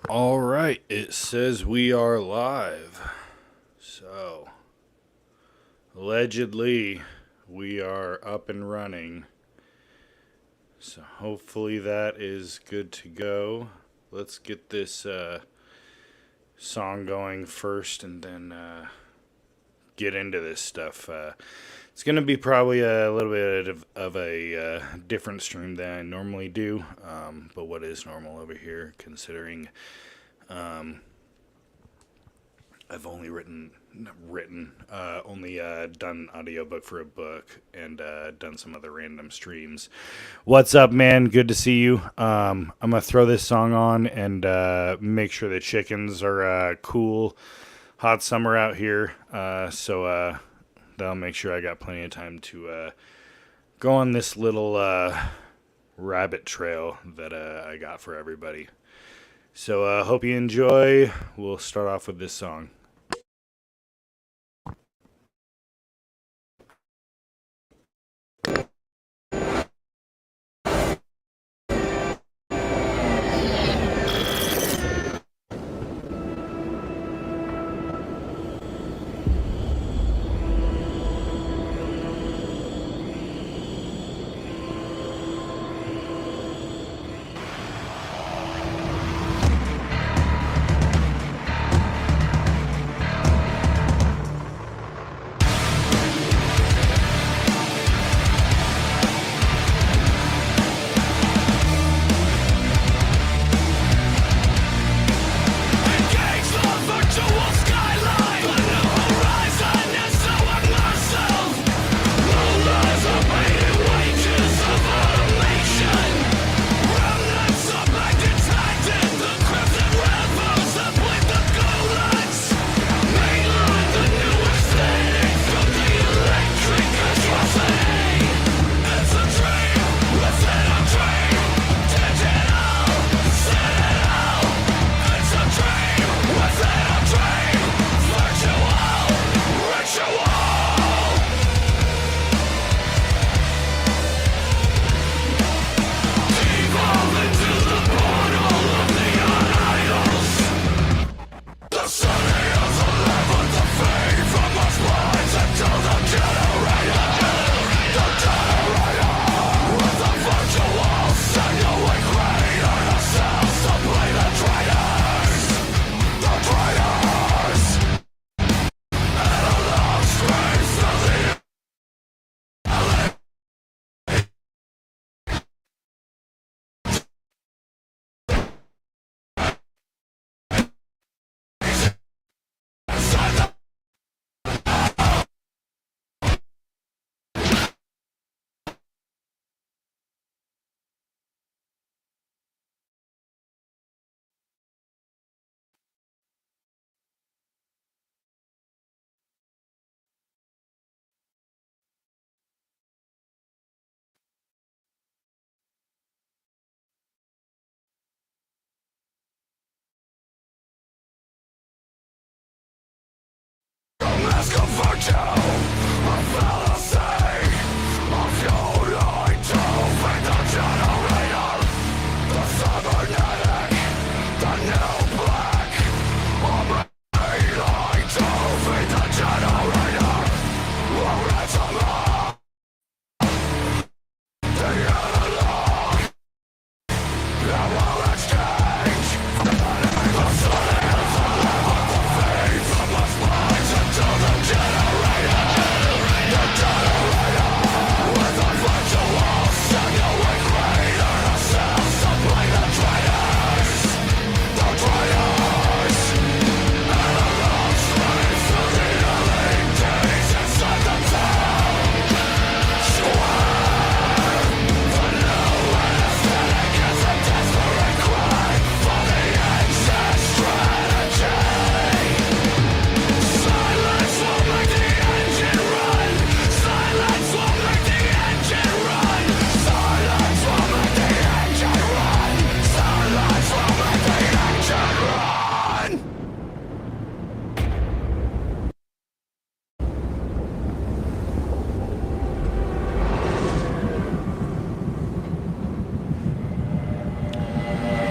All right, it says we are live. So, allegedly, we are up and running. So, hopefully, that is good to go. Let's get this song going first and then get into this stuff. It's going to be probably a little bit of a different stream than I normally do, but what is normal over here, considering I've only only done audiobook for a book and done some other random streams. What's up, man? Good to see you. I'm gonna throw this song on and make sure the chickens are cool. Hot summer out here, so that'll make sure I got plenty of time to go on this little rabbit trail that I got for everybody. So hope you enjoy. We'll start off with this song.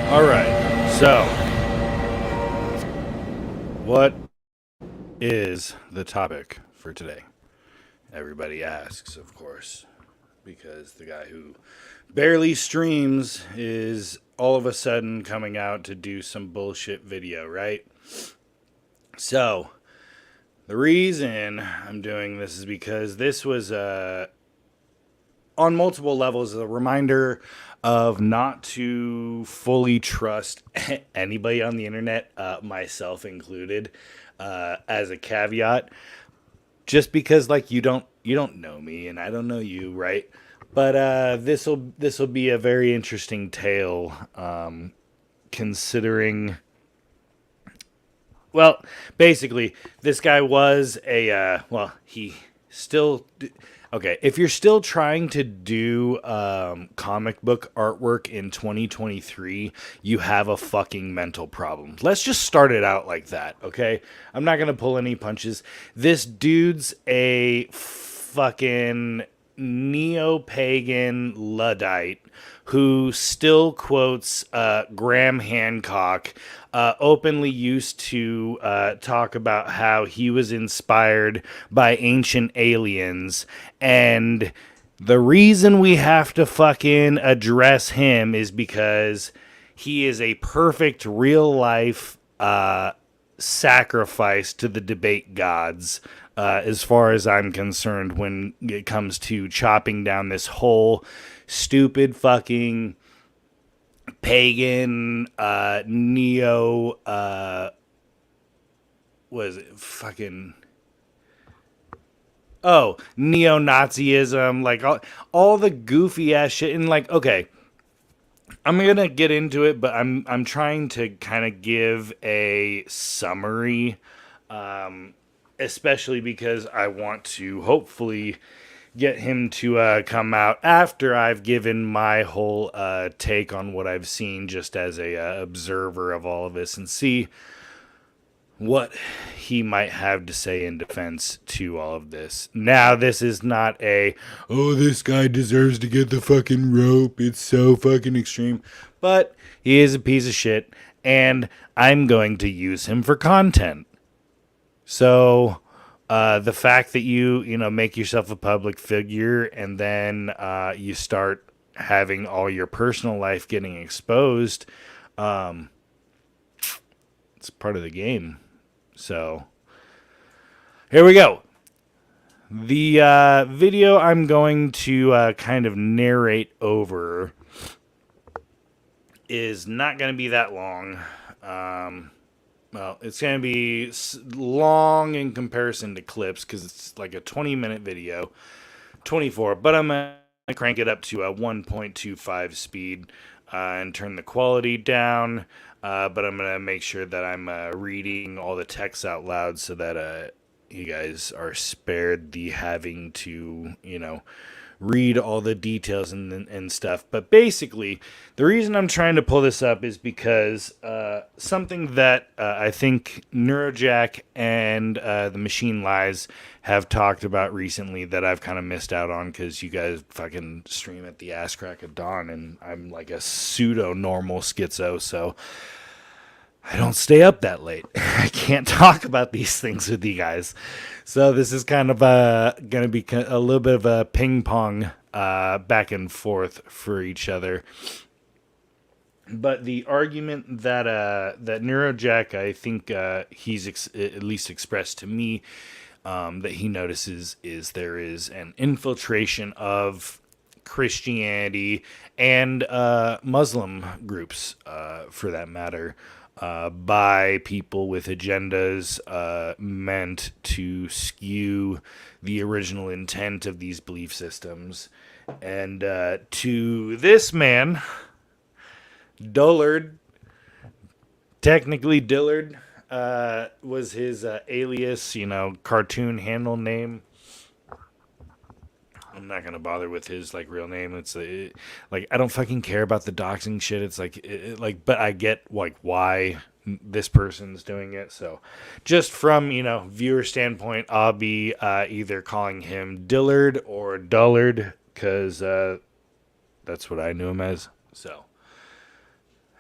All right, so is the topic for today? Everybody asks, of course, because the guy who barely streams is all of a sudden coming out to do some bullshit video, right? So, the reason I'm doing this is because this was on multiple levels a reminder of not to fully trust anybody on the internet, myself included, as a caveat. Just because like you don't know me and I don't know you, right? But this'll be a very interesting tale, considering. Well, basically, this guy was he still. Okay, if you're still trying to do comic book artwork in 2023, you have a fucking mental problem. Let's just start it out like that, okay? I'm not going to pull any punches. This dude's a fucking neo-pagan Luddite who still quotes Graham Hancock, openly used to talk about how he was inspired by ancient aliens. And the reason we have to fucking address him is because he is a perfect real life sacrifice to the debate gods, as far as I'm concerned, when it comes to chopping down this whole stupid fucking pagan neo was it fucking neo-Nazism, like all the goofy ass shit. And like, okay, I'm gonna get into it, but I'm trying to kind of give a summary, especially because I want to hopefully get him to come out after I've given my whole take on what I've seen, just as a observer of all of this, and see what he might have to say in defense to all of this. Now, this is not this guy deserves to get the fucking rope, it's so fucking extreme, but he is a piece of shit, and I'm going to use him for content. So, the fact that you make yourself a public figure and then you start having all your personal life getting exposed, it's part of the game. So, here we go. The video I'm going to kind of narrate over is not going to be that long. Well, it's going to be long in comparison to clips because it's like a 20-minute video, 24, but I'm going to crank it up to a 1.25 speed and turn the quality down, but I'm going to make sure that I'm reading all the text out loud so that you guys are spared the having to, read all the details and stuff. But basically, the reason I'm trying to pull this up is because something that I think Neurojack and the Machine Lies have talked about recently that I've kind of missed out on because you guys fucking stream at the ass crack of dawn and I'm like a pseudo-normal schizo, so I don't stay up that late. I can't talk about these things with you guys. So this is kind of going to be a little bit of a ping pong back and forth for each other. But the argument that Neurojack, I think he's at least expressed to me, that he notices is there is an infiltration of Christianity and Muslim groups, for that matter, by people with agendas meant to skew the original intent of these belief systems. And to this man, Dullard, technically Dillard, was his alias, cartoon handle name. I'm not gonna bother with his real name. It's I don't fucking care about the doxing shit. It's but I get why this person's doing it. So just from viewer standpoint, I'll be either calling him Dillard or Dullard because that's what I knew him as. So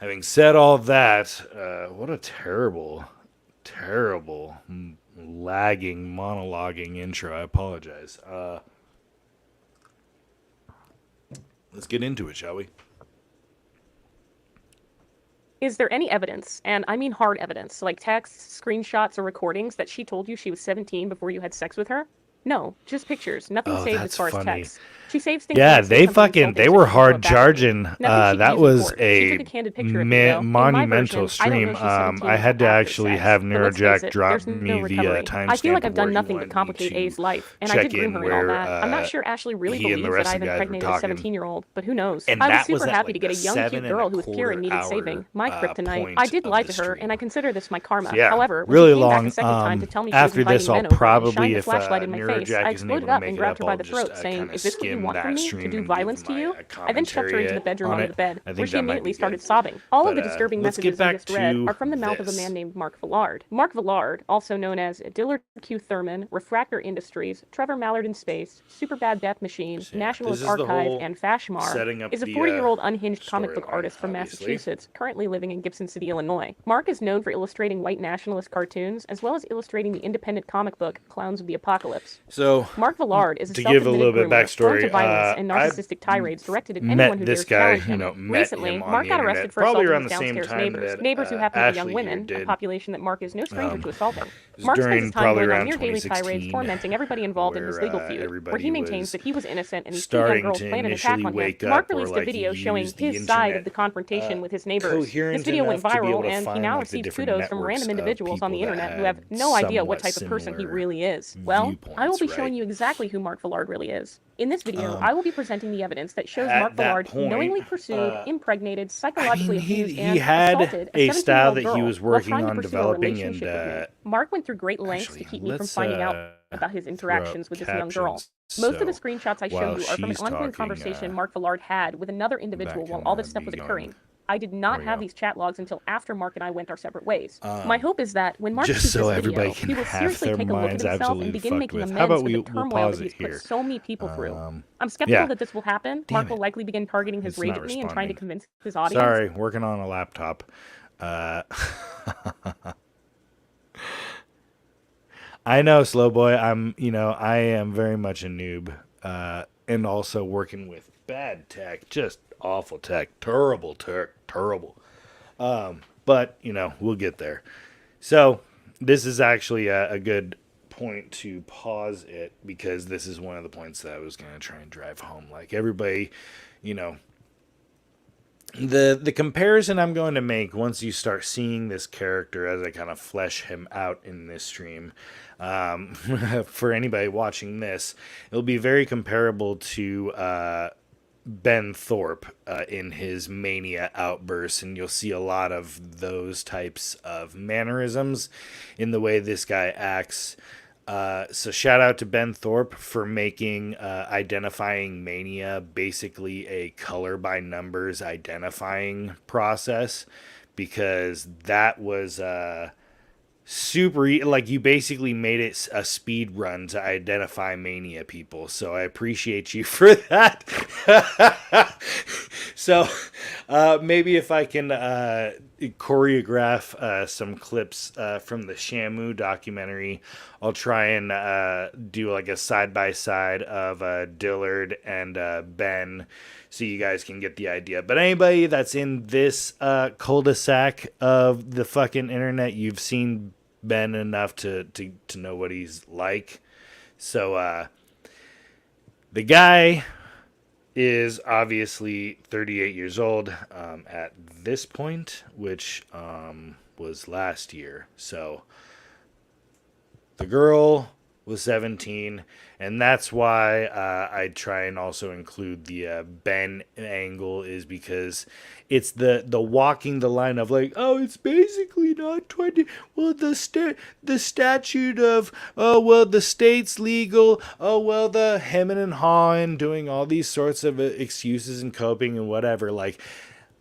having said all that, what a terrible terrible lagging, monologuing intro. I apologize. Let's get into it, shall we? Is there any evidence, and I mean hard evidence, like texts, screenshots, or recordings that she told you she was 17 before you had sex with her? No, just pictures. Nothing Oh, saved as that's far as funny. texts. She saves things Yeah, like saying something insulting they so were she can throw hard it back at you. charging. Nothing she'd That use in was court. She took a a candid picture of you, though. In my monumental version, I don't know stream. she's 17 I until had to after actually sex. have But let's face Neurojack it, drop there's no me the recovery. I feel like timestamp I've of where done he nothing but wanted me complicate to A's life, and I check did groom in, her and all where that. I'm not sure Ashley really he and the believes that rest I of the have guys were impregnated a talking. 17-year-old, but who knows? And I was that was super at happy to like get the a young, cute 7 girl who was pure and needed saving. My kryptonite. I point did of lie the to her, and I stream. consider this my karma. Yeah, However, when really she came back a long. second time to tell me she was After this, inviting I'll men over and probably, shined the if flashlight in my face, Neurojack I isn't exploded able to up make and it grabbed up, her by I'll the just throat, saying, kind of "Is this what you skim want from that me? To stream do and give violence to my you?" I then shoved her into the commentary bedroom on under it. the bed, I where think she that might immediately be started good. sobbing. All of But the disturbing let's get messages you back just read to are from the mouth of a man this. named Mark Villard. Mark Villard, also known as Dillard Q. Thurman, Refractor Industries, Trevor Mallard in Space, Superbad Death Machine, So, yeah, this Nationalist is the Archive, whole and Fashmar, setting up is a the 40-year-old unhinged comic book storyline, artist from obviously. Massachusetts, currently living in Gibson City, Illinois. Mark is known for illustrating white nationalist cartoons, as well as illustrating the independent comic book Clowns of the Apocalypse. So, Mark Villard is a to give a little self-admitted bit groomer, prone to backstory, violence and I narcissistic tirades directed at anyone met who this dares guy, challenge him. met Recently, him on Mark the got arrested internet, for probably assaulting around his the same downstairs time neighbors, that neighbors who happen to be young Ashley here women, a did. population that Mark is no stranger to assaulting. It was Mark spends his during time probably going on around near daily tirades 2016, tormenting everybody involved in his where legal feud, where everybody he maintains was that he was innocent and these two young starting girls to planned an attack initially on him. wake Mark up, or released a like video showing use the his side of internet the confrontation with his neighbors. This coherent video went enough to be able viral, to and he find now like the receives different kudos from networks random of individuals on the people that internet who have had no idea what somewhat type of person he similar really is. Well, I will viewpoints, be showing right? you exactly who Mark Villard really is. In this video, I will be presenting the evidence that shows At Mark that Villard point, knowingly pursued, impregnated, I mean, psychologically he abused, and had assaulted a a style 17-year-old that he girl was while working trying to on pursue a developing, and relationship with me. Mark went through great lengths to actually, keep me from let's finding out about his throw up interactions with this young girl. captions Most of the so screenshots I show while you are from an she's ongoing talking, conversation Mark Villard had with another that individual while can all this stuff be was going. occurring. I did There not we have go. these chat logs until after Mark and I went our separate ways. My hope is that when Mark Just sees so this everybody video, can he will have seriously their take a look at minds himself and absolutely begin fucked making with. How amends about for the we'll turmoil pause that it he's put here? so many people through. I'm Yeah. skeptical that this will happen. Damn Mark will it. likely begin targeting his It's rage not at me and trying to responding. convince his audience. Sorry, working on a laptop. Uh, I know, slow boy. I am very much a noob, and also working with bad tech, just awful tech, terrible tech, terrible. But we'll get there. So this is actually a good point to pause it, because this is one of the points that I was going to try and drive home. Like, everybody, the comparison I'm going to make once you start seeing this character as I kind of flesh him out in this stream, for anybody watching this, it'll be very comparable to Ben Thorpe in his mania outbursts, and you'll see a lot of those types of mannerisms in the way this guy acts. So shout out to Ben Thorpe for making identifying mania basically a color by numbers identifying process, because that was super like, you basically made it a speed run to identify mania people, so I appreciate you for that. So maybe if I can choreograph some clips from the Shamu documentary, I'll try and do like a side-by-side of Dillard and Ben, so you guys can get the idea. But anybody that's in this cul-de-sac of the fucking internet, you've seen Ben enough to know what he's like. So the guy is obviously 38 years old at this point, which was last year. So the girl was 17, and that's why I try and also include the Ben angle, is because it's the walking the line of like, oh, it's basically not 20. Well, the statute of, oh, well, the state's legal. Oh, well, the hemming and hawing, doing all these sorts of excuses and coping and whatever. Like,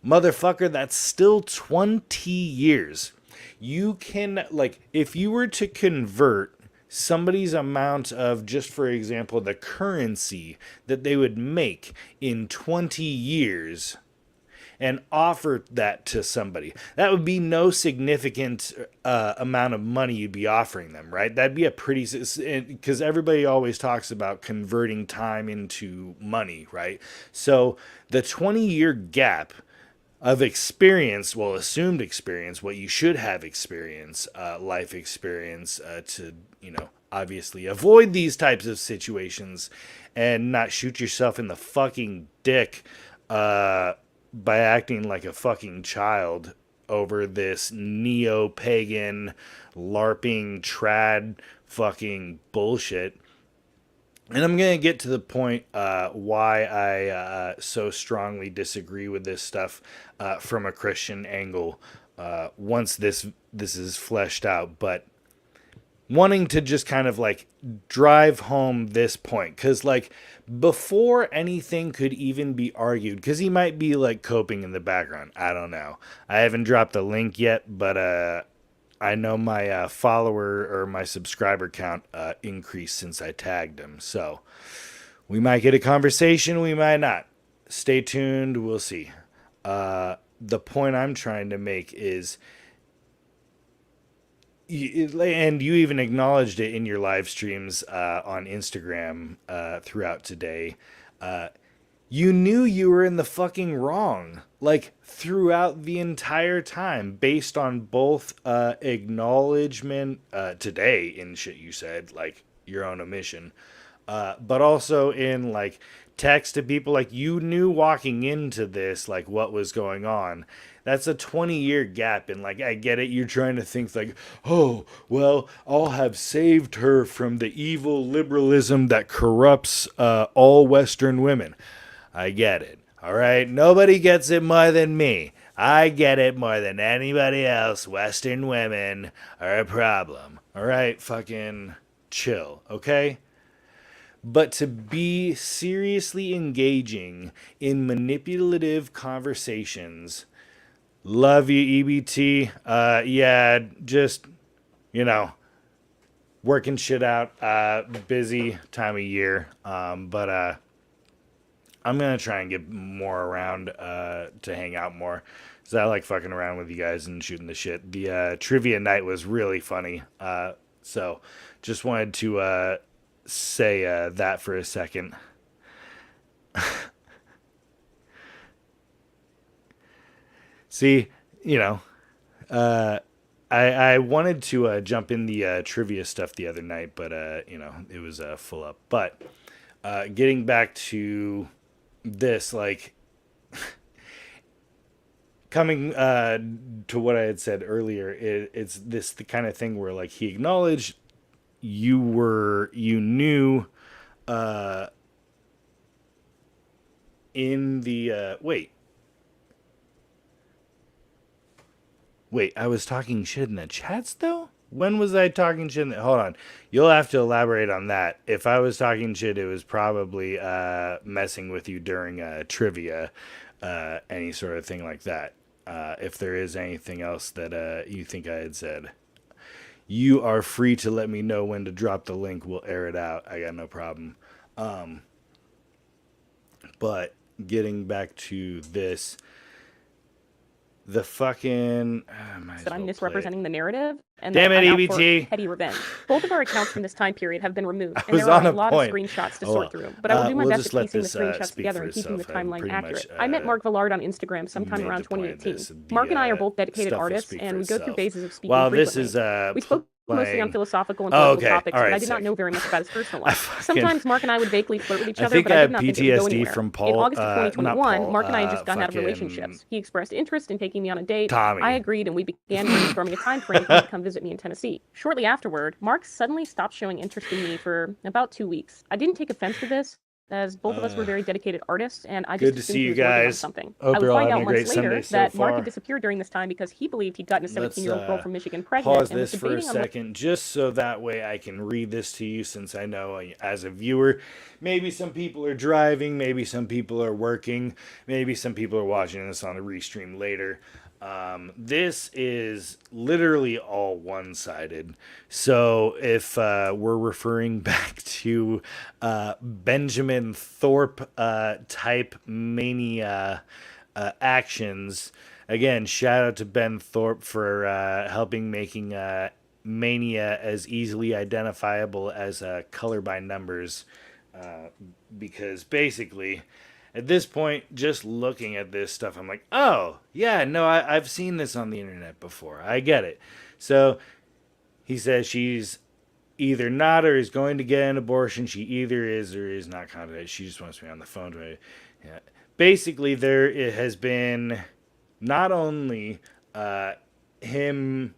motherfucker, that's still 20 years. You can, like, if you were to convert somebody's amount of, just for example, the currency that they would make in 20 years, and offer that to somebody. That would be no significant amount of money you'd be offering them, right? That'd be a pretty, because everybody always talks about converting time into money, right? So the 20-year gap of experience, well, assumed experience, what you should have experience, life experience, to, obviously avoid these types of situations and not shoot yourself in the fucking dick by acting like a fucking child over this neo-pagan LARPing trad fucking bullshit. And I'm going to get to the point why I so strongly disagree with this stuff from a Christian angle once this is fleshed out. But wanting to just kind of like drive home this point, because like before anything could even be argued, because he might be like coping in the background, I don't know, I haven't dropped the link yet, but I know my follower or my subscriber count increased since I tagged him, so we might get a conversation, we might not. Stay tuned, we'll see. The point I'm trying to make is, and you even acknowledged it in your live streams on Instagram throughout today. You knew you were in the fucking wrong, like throughout the entire time, based on both acknowledgement today in shit you said, like your own omission, but also in like text to people. Like you knew walking into this, like what was going on. That's a 20-year gap, and like I get it, you're trying to think like, oh, well, I'll have saved her from the evil liberalism that corrupts all Western women. I get it. All right, nobody gets it more than me. I get it more than anybody else. Western women are a problem. All right, fucking chill, okay? But to be seriously engaging in manipulative conversations, love you, EBT. Yeah, just, working shit out. Busy time of year. But I'm going to try and get more around to hang out more. Because I like fucking around with you guys and shooting the shit. The trivia night was really funny. So just wanted to say that for a second. See, I wanted to jump in the trivia stuff the other night, but it was full up. But getting back to this, like coming to what I had said earlier, it's this the kind of thing where like he acknowledged you knew in the Wait, I was talking shit in the chats, though? When was I talking shit hold on. You'll have to elaborate on that. If I was talking shit, it was probably messing with you during trivia, any sort of thing like that. If there is anything else that you think I had said, you are free to let me know when to drop the link. We'll air it out. I got no problem. But getting back to this... The fucking... that I'm misrepresenting the narrative, and damn that it, I'm out EBT. for petty revenge. Both of our accounts from this time period have been removed, I and was there are on a a lot point. of screenshots to Oh, sort through. But I will do my we'll best just at let piecing the this, screenshots speak together for and keeping the itself. I timeline pretty accurate. much, I met Mark Villard on Instagram sometime made around the point of 2018. this. Mark and I are The, both dedicated stuff will artists, speak and for we go through itself. phases of speaking While frequently. this is We spoke mostly on playing... philosophical and Oh, political okay. topics, All but right, I did not sick. know very much about his personal I life. fucking... Sometimes Mark and I would vaguely flirt with each I other, think but I I have did not think it would go PTSD anywhere. from In Paul... August of not 2021, Paul. Mark and I had just gotten out of fucking... relationships. He expressed interest in taking me on a date. Tommy. I agreed, and we began brainstorming a time frame for him to come visit me in Tennessee. Shortly afterward, Mark suddenly stopped showing interest in me for about 2 weeks. I didn't take offense to this, as both of us were very dedicated artists, and I just Good to assumed see he you was working on guys. something. Hope I would you're all find having out a great months later Sunday so that Mark far. had disappeared during this time because he believed he'd gotten a Let's 17-year-old girl from Michigan pregnant pause and was this for a debating on second, just so that way I can read this to you, since I know as a viewer, maybe some people are driving, maybe some people are working, maybe some people are watching this on a restream later. This is literally all one-sided. So if we're referring back to Benjamin Thorpe type mania actions. Again, shout out to Ben Thorpe for helping making Mania as easily identifiable as color by numbers. Because basically, at this point, just looking at this stuff, I'm like, oh, yeah, no, I've seen this on the internet before. I get it. So he says she's either not or is going to get an abortion. She either is or is not confident. She just wants me on the phone to me. Yeah. Basically, there it has been not only him.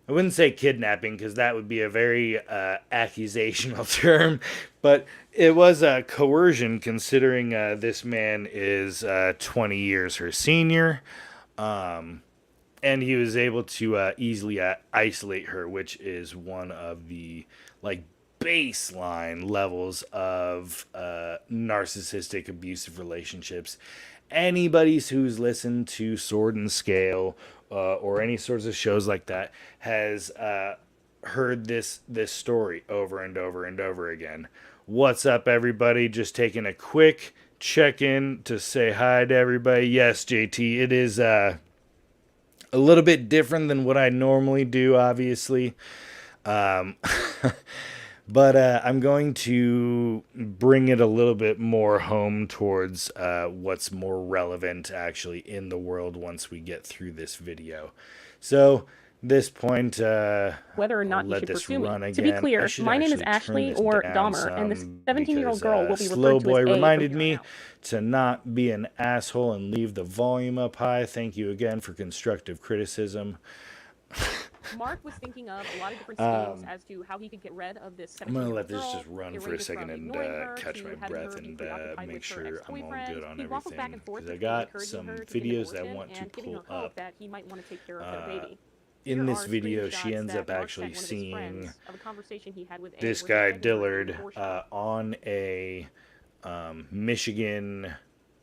I wouldn't say kidnapping because that would be a very accusational term, but it was coercion considering this man is 20 years her senior. And he was able to easily isolate her, which is one of the like baseline levels of narcissistic abusive relationships. Anybody who's listened to Sword and Scale or any sorts of shows like that has heard this story over and over and over again. What's up, everybody? Just taking a quick check-in to say hi to everybody. Yes, JT, it is a little bit different than what I normally do, obviously. But I'm going to bring it a little bit more home towards what's more relevant actually in the world once we get through this video. So, this point, whether or not I'll you let should this pursue me. run To be again. clear, my name is Ashley or Dahmer, and the 17-year-old girl will be Slow referred to Boy as A reminded from here me on out. to not be an asshole and leave the volume up high. Thank you again for constructive criticism. Mark was thinking of a lot of different schemes as to how he could get rid of this 17-year-old I'm girl. gonna let this just run It for a ranges second from and ignoring her catch to my having breath her be and preoccupied make with her sure I'm all ex-boyfriend. good on He waffles back everything. and forth Because I between got encouraging some her to get an videos that I abortion want to and giving her pull hope up. that he might want to take care of their baby. In Here this are video, she screenshots ends that up Mark actually sent one of his seeing friends of a conversation he had with A this where he guy begged her to get an Dillard abortion. on a Michigan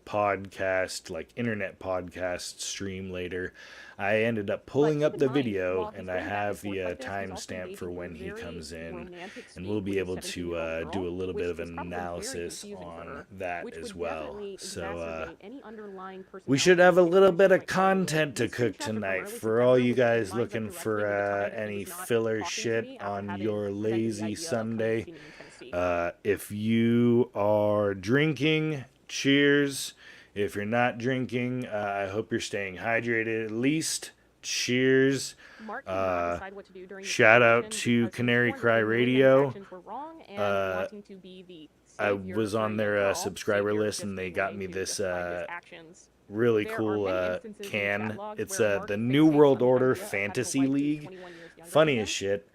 podcast, like internet podcast stream later. I ended up pulling But up keep the in mind, video while he's and I going back and have forth the like this, he's also timestamp engaging for in when he very comes in, romantic and we'll speak be with able this to 17-year-old do a girl, little which bit of is probably very analysis confusing for on her, that which as would well. definitely So exacerbate any underlying we personality should have a issues little she bit of might carry. content to This cook screenshot from tonight early for all September, you which guys reminds her looking directly for of the time that he any was not filler talking to shit me after on having your presented the lazy idea of coming and Sunday. seeing me in Tennessee. If you are drinking, cheers. If you're not drinking, I hope you're staying hydrated at least. Cheers. Mark could not decide what to do during this Shout out conversation to because he was Canary torn Cry between knowing that his Radio. actions were wrong and wanting to be the I savior was for a on young their girl, subscriber savior list just and they being a got way me to this describe his actions. really There are cool many instances in the chat can. logs It's where Mark the fixates New World on the Order idea of having a Fantasy wife who's League. 21 years younger Funny than as him. shit.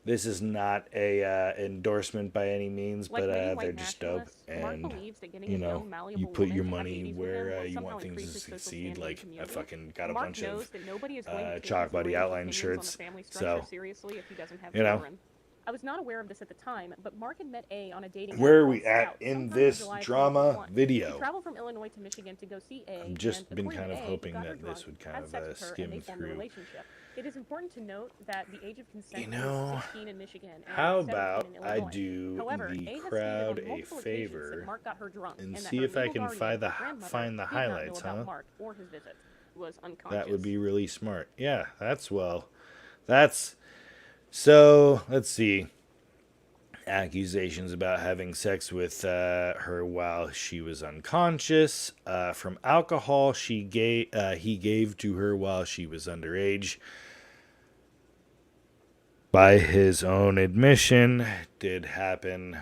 This is not a endorsement by any means, Like but many they're white just dope. nationalists, Mark And believes that getting you a know, young, malleable you put woman your to have money babies with him where will you somehow want things increase to his social succeed. standing in the Like I community. fucking got a Mark bunch knows of that nobody is going to take Chalk his Buddy words or outline opinions on the shirts. family structure So seriously if he doesn't have you know, children. I was not aware of this at the time, but Mark had met A on a dating app where are called we at Scout in sometime in this July of drama 2021. He video? traveled from Illinois to Michigan to go see A, I've just and been according kind to of A, he hoping got her that drunk, this would kind had of sex with her, and skim they formed a through. relationship. It is important to note that the age of consent You know, is 16 in Michigan and how 17 about in I Illinois. do However, the A has stated crowd on a multiple occasions that favor Mark got her drunk and and that see her if I legal can guardian, find her the grandmother, find the did not know highlights, about huh? Mark or his visits, was That would unconscious. be really smart. Yeah, that's so. Let's see. Accusations about having sex with her while she was unconscious, from alcohol he gave to her while she was underage. By his own admission, did happen.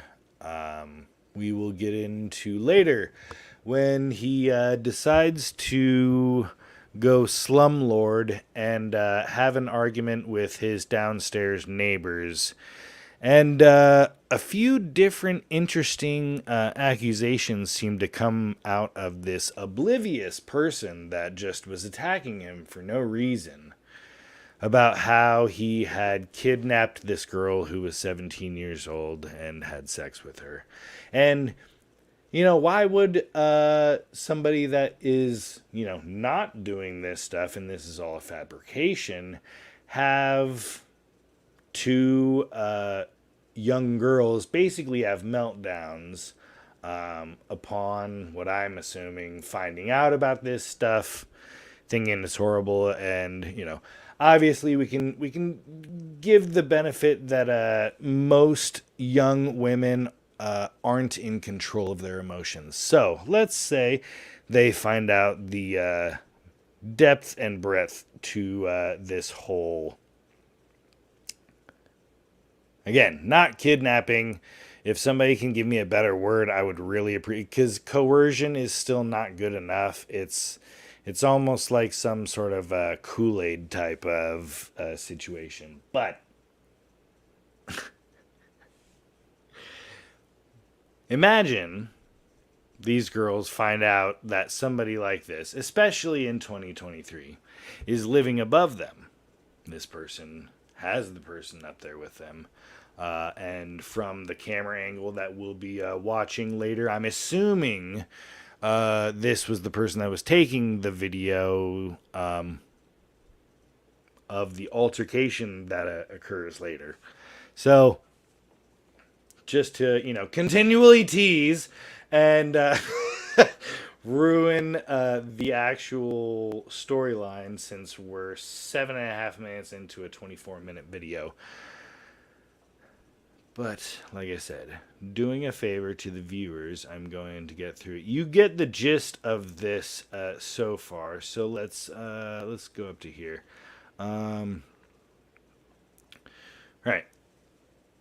We will get into later when he decides to go slumlord and have an argument with his downstairs neighbors. And a few different interesting accusations seem to come out of this oblivious person that just was attacking him for no reason. About how he had kidnapped this girl who was 17 years old and had sex with her. And, you know, why would somebody that is, you know, not doing this stuff, and this is all a fabrication, have two young girls basically have meltdowns upon what I'm assuming finding out about this stuff, thinking it's horrible, and obviously we can give the benefit that most young women aren't in control of their emotions. So let's say they find out the depth and breadth to this whole. Again, not kidnapping. If somebody can give me a better word, I would really appreciate, because coercion is still not good enough. It's almost like some sort of Kool-Aid type of situation. But imagine these girls find out that somebody like this, especially in 2023, is living above them. This person has the person up there with them. And from the camera angle that we'll be watching later, I'm assuming this was the person that was taking the video of the altercation that occurs later. So, just to, continually tease and ruin the actual storyline, since we're 7.5 minutes into a 24-minute video. But, like I said, doing a favor to the viewers, I'm going to get through it. You get the gist of this so far. So let's go up to here. Right.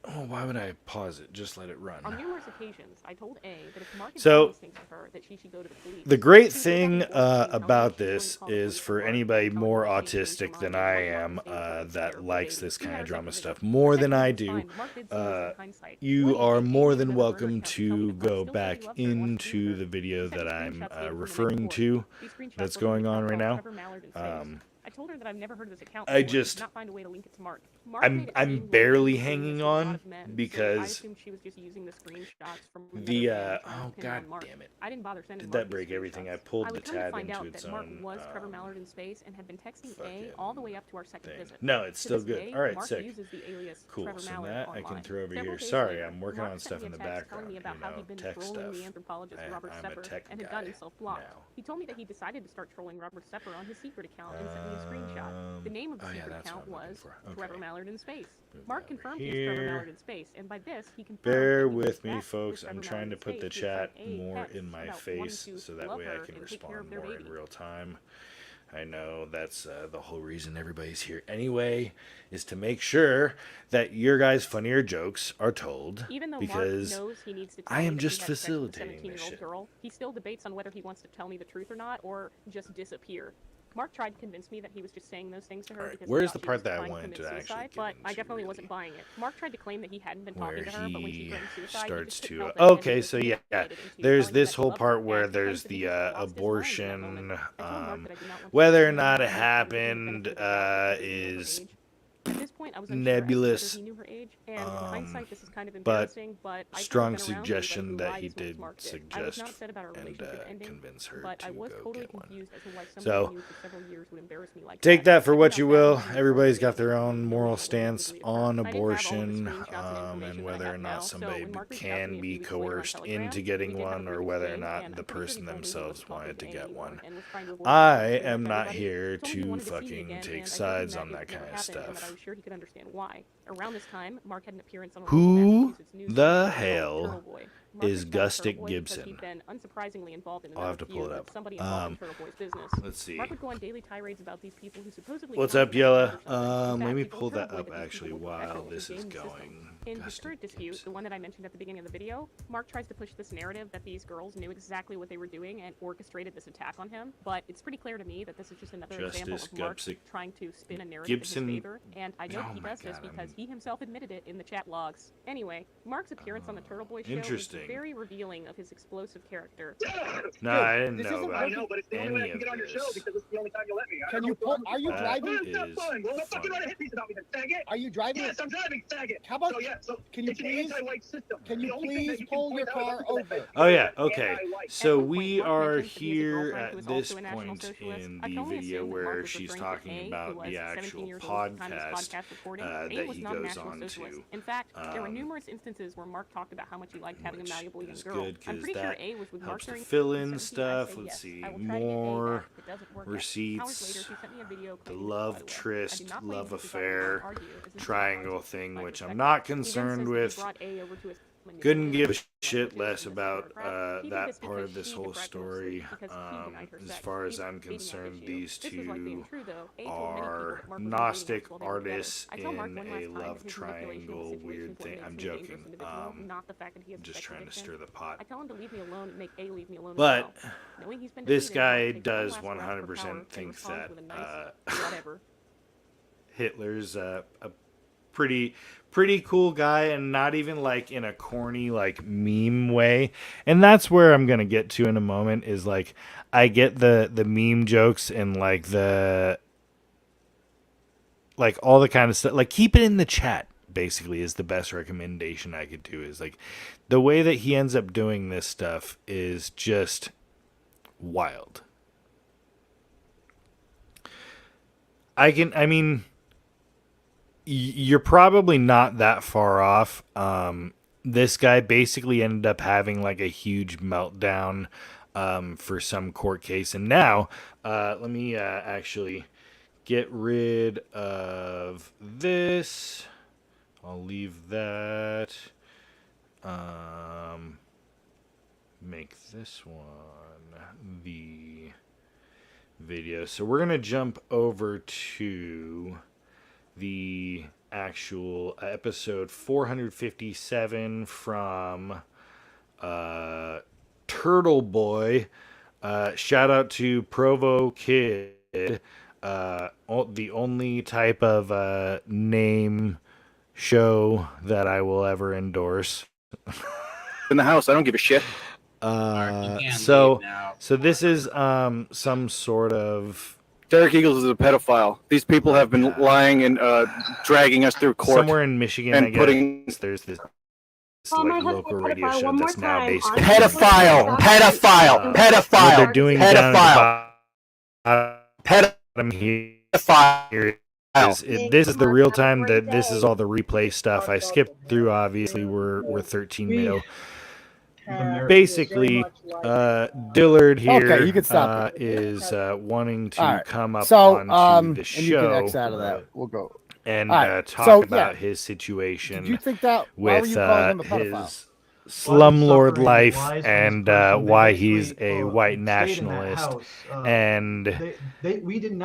Oh, why would I pause it? Just let it run. On numerous occasions, I told A that if Mark had So, done these things to her, that she should go to the police. the great thing about this is, for anybody more autistic than I am, that likes this kind of drama stuff more than I do, you are more than welcome to go back into the video that I'm referring to that's going on right now. I told her that I've never heard of this account I before, just- did not find a way to link it to Mark. I'm barely hanging on because I assumed she was just using the screenshots from the another man trying to oh pin god on Mark. damn it. I didn't bother sending Did Mark that the break everything? I screenshots. pulled I the was trying to tab find into out its that Mark own was Trevor Mallard in space and had been texting A fucking all the way up to our second thing. visit. No, it's To still this good. day, All right, Mark sick. uses the alias Cool. Trevor So Mallard that I online. can throw over Several here. days Sorry, later, I'm working Mark on sent stuff me in a the text telling background. me about how he'd been Tech trolling the stuff. anthropologist Robert I'm a Sepper tech and had guy gotten himself blocked. now. He told me that he decided to start trolling Robert Sepper on his secret account and sent me a screenshot. The name of the oh yeah, secret that's what account I'm looking was for. Okay. Trevor Mallard in space. Move Mark that over confirmed he was Trevor here. Mallard in space, and by this he confirmed Bear that he was with me, back folks. with I'm Trevor trying to Mallard put in the space, who had chat sent A more texts in my about face wanting to so that love way I her can and take care respond of their more in baby. real time. I know that's the whole reason everybody's here anyway, is to make sure that your guys' funnier jokes are told. Even though because Mark knows he needs to tell I me am that just he had sex with a facilitating this 17-year-old shit. girl, he still debates on whether he wants to tell me the truth or not, or just disappear. Mark tried to convince me that he was just saying those things to her because where's he the thought she part was that I trying wanted commit to actually suicide, get but I into, definitely wasn't really? buying it. Mark tried to claim that he hadn't been Where talking to her, but when she he threatened suicide, starts he just to couldn't help it, and he okay, was so yeah, manipulated into there's telling me this that he whole loved part her, where and there's claims that he the just lost his mind in that abortion moment. I told Mark that I did not want to whether or him not it because I was giving him the benefit happened of the doubt because he didn't know her is age. At this point, I was unsure as to nebulous, whether he knew her age, and in hindsight, this is kind of but embarrassing, but I strong been around suggestion anybody who that lied he as much as did Mark did. I was suggest not upset about our and relationship ending, convince her but to I was go totally get one. confused as to why somebody So, I knew for several years would embarrass me like take that for I what found you out will. that he Everybody's was got their basically own the moral original stance degree of her. on I didn't have all the abortion, screenshots and information and that I whether have or now, not so somebody when Mark reached out to can me a be few weeks later on coerced Telegram, into we getting did have a one, or brief whether or exchange, not and the I'm pretty sure person he told me he themselves wasn't talking wanted to A get anymore one. and was trying to avoid I conflict with am not everybody. here He told me he to wanted to see me fucking again, take and I told him sides that on it that would kind never of happen, and that I stuff. was sure he could understand why. Around this time, Mark had an appearance on a local Who Massachusetts news the station called hell Turtle Boy. Mark is reached out to Turtle Gustic Boy because Gibson? he'd been unsurprisingly involved in I'll another have to pull feud it with up. somebody involved in Turtle Boy's business. Let's see. Mark would go on daily tirades about these people who supposedly What's caused up, him to lose Yella? or something. In Let fact, me he told pull Turtle that Boy up that these actually people were while professionals who this is gamed the system. going. In his Gustic current dispute, Gibson. the one that I mentioned at the beginning of the video, Mark tries to push this narrative that these girls knew exactly what they were doing and orchestrated this attack on him, but it's pretty clear to me that this is just another example Justice of Mark Gupsic trying to spin a narrative Gibson. in his favor, and I know Oh he my does this God, because I'm- he himself admitted it in the chat logs. Anyway, Mark's appearance on the Turtle Boy show is Interesting. very revealing of his explosive character. No, I didn't This know isn't about working. but it's the only way I any can of get on your show this. because it's the only time you'll let me. I Can don't you know pull? what's wrong Are you with That driving? Where's that is fun? Well, don't fucking funny. write a hit piece about me then, faggot. Are you driving? Yes, I'm driving, faggot. How about? So, yeah, so Can you it's please? an anti-white system. Can you The only thing please that you can pull your point out car is that over? Oh yeah, it's okay. anti-white. So At one we point, Mark are mentions that he has a here girlfriend who at is this also a national point socialist. in I the can only video assume that Mark where was she's referring to talking A, who about was the 17 actual years old at the time of this podcast podcast recording. that A was he not a goes national on socialist. to. In fact, there were numerous instances where Mark talked about how much he liked having a which malleable young is girl. good I'm because pretty sure that A was with Mark helps to during fill season in 17. I stuff. say Let's yes. see, I will try to get A more back if it doesn't work out. Hours later, receipts, she sent me a video the claiming love this, by the way. I tryst, did not blame love him because I didn't affair, argue. It was his triangle response. thing, My which I'm perspective. not He then concerned says that he with. brought A over to his Couldn't give a manipulative shit position less in the about paragraph. He did that this part because of this she whole deprived him of story. sleep because he denied her As sex. far as He's I'm dating that concerned, issue. these This was like being two true, though. A told many people are that Mark was in dating Gnostic us while they were together. artists I tell Mark in one a last time that love his manipulation of the triangle situation weird is what thing. makes I'm him a dangerous joking. individual, not the fact that he has a Just sex trying to addiction. stir the pot. I tell him to leave me alone and make A leave me alone But as well. Knowing he's been this defeated, Mark guy takes one does last grasp for 100% power and think responds that with a nice whatever. Hitler's a pretty cool guy, and not even like in a corny like meme way. And that's where I'm gonna get to in a moment, is like I get the meme jokes and like the like all the kind of stuff. Like, keep it in the chat basically is the best recommendation I could do. Is like the way that he ends up doing this stuff is just wild. I mean, you're probably not that far off. This guy basically ended up having like a huge meltdown for some court case. And now, let me actually get rid of this. I'll leave that. Make this one the video. So we're going to jump over to the actual episode 457 from Turtle Boy. Shout out to Provo Kid, the only type of name show that I will ever endorse. In the house, I don't give a shit. So this is some sort of Derek Eagles is a pedophile. These people have been lying and dragging us through court. Somewhere in Michigan, and I guess, putting there's this Oh, like my local husband radio pedophile show one more that's now time. basically Pedophile, pedophile, pedophile, what they're doing down pedophile, at the bottom here pedophile. this is the real time that this is all the replay stuff. I skipped through, obviously we're 13 mil. Basically, Dillard here Okay, you can stop is wanting to All right. come up So, onto the and you can show X out of that. We'll go. and All right. talk So, about yeah. his situation Did you think that? Why were with you calling him a pedophile? his slumlord life and why he's a white nationalist. And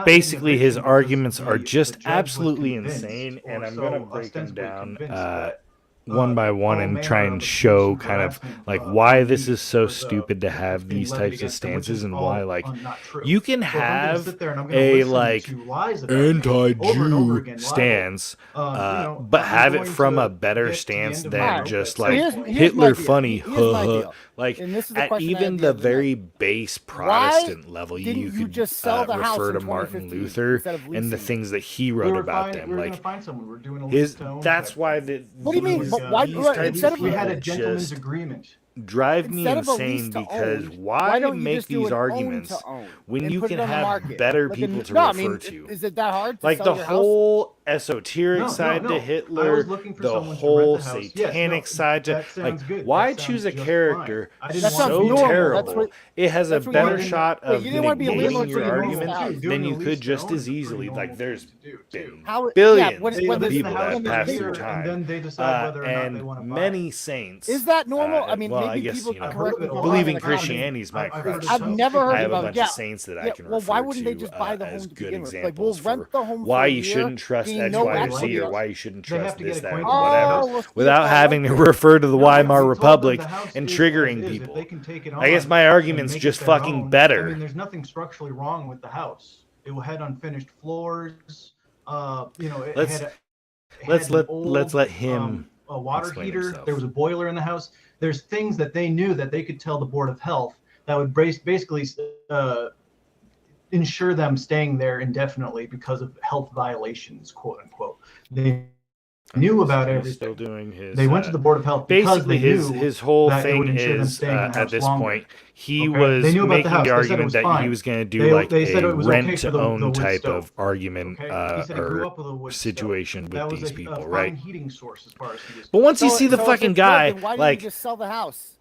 basically his arguments are just absolutely insane, and I'm going to break them down one by one and try and show kind of like why this is so stupid to have these types of stances, and why like you can have a like anti-Jew stance but have it from a better stance than just like here's Hitler my deal. funny Here's my deal. like And this is the at question I even had the the other very night. base Protestant level didn't you you could just sell the house refer in to Martin 2015 Luther instead of and the leasing? things that he wrote about them. Like his that's why the What do you mean? these- But why- these what- types instead of of- we people had a just agreement. drive me Instead of a insane lease to because own, why don't you make just do these an own arguments to own when and you put can it on the have market? better Like people in- to no, I refer mean, to? Is it that hard to Like sell the your house? whole esoteric side to I Hitler, was looking for the someone to whole rent the house. Yes, satanic no, side to that like sounds good. why That choose a sounds just character fine. I didn't That want sounds so to be normal. terrible? That's what- It has a that's what better you- shot Wait, of you didn't want to be a negating landlord your for your own argument house. than you could just as easily. Like there's been How- billions yeah, when of there's- people that when have passed there's- through and time, then they decide whether or not they and want to buy many it. saints. Is that normal? I mean, well, I maybe guess people you can know, correct me if I'm wrong believing in the comments. Christianity is my I've heard crutch. of I've some never people- heard I have a about bunch yeah. of saints that I Yeah, can well, why refer wouldn't they to just buy the home as to good begin with? Like, examples we'll rent for the home why for a you year, shouldn't trust gain X, no Y, or equity. Z, or why you shouldn't They have trust to this, get that, or acquainted with whatever, Oh, let's see without if I having like to it. refer to the No, Weimar we told them Republic the house and is triggering as is. If people. they can take it I guess on my and argument's make just it their fucking own, better. I mean, there's nothing structurally wrong with the house. It had unfinished floors. It Let's- had let's an let- old, let's let him a water explain heater. himself. There was a boiler in the house. There's things that they knew that they could tell the Board of Health that would basically ensure them staying there indefinitely because of health violations, quote unquote. They knew about He's everything. still doing his. They went to the Board of Health because Basically, they knew his whole that it would thing ensure them is staying in the at house this longer. point he Okay? was They knew about the making house. the They said it argument was that fine. he was going to do They like said a it was okay rent for to the own wood type stove. of argument Okay? He said he grew or up with a wood situation stove. That with was these a people, fine right? heating source as far as he was But once you So- see the so if fucking it's good, guy, then why didn't like you just sell the house?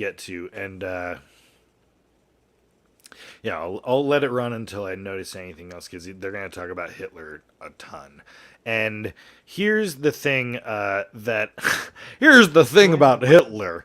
get to, and yeah, I'll let it run until I notice anything else, because they're going to talk about Hitler a ton. And here's the thing here's the thing about Hitler.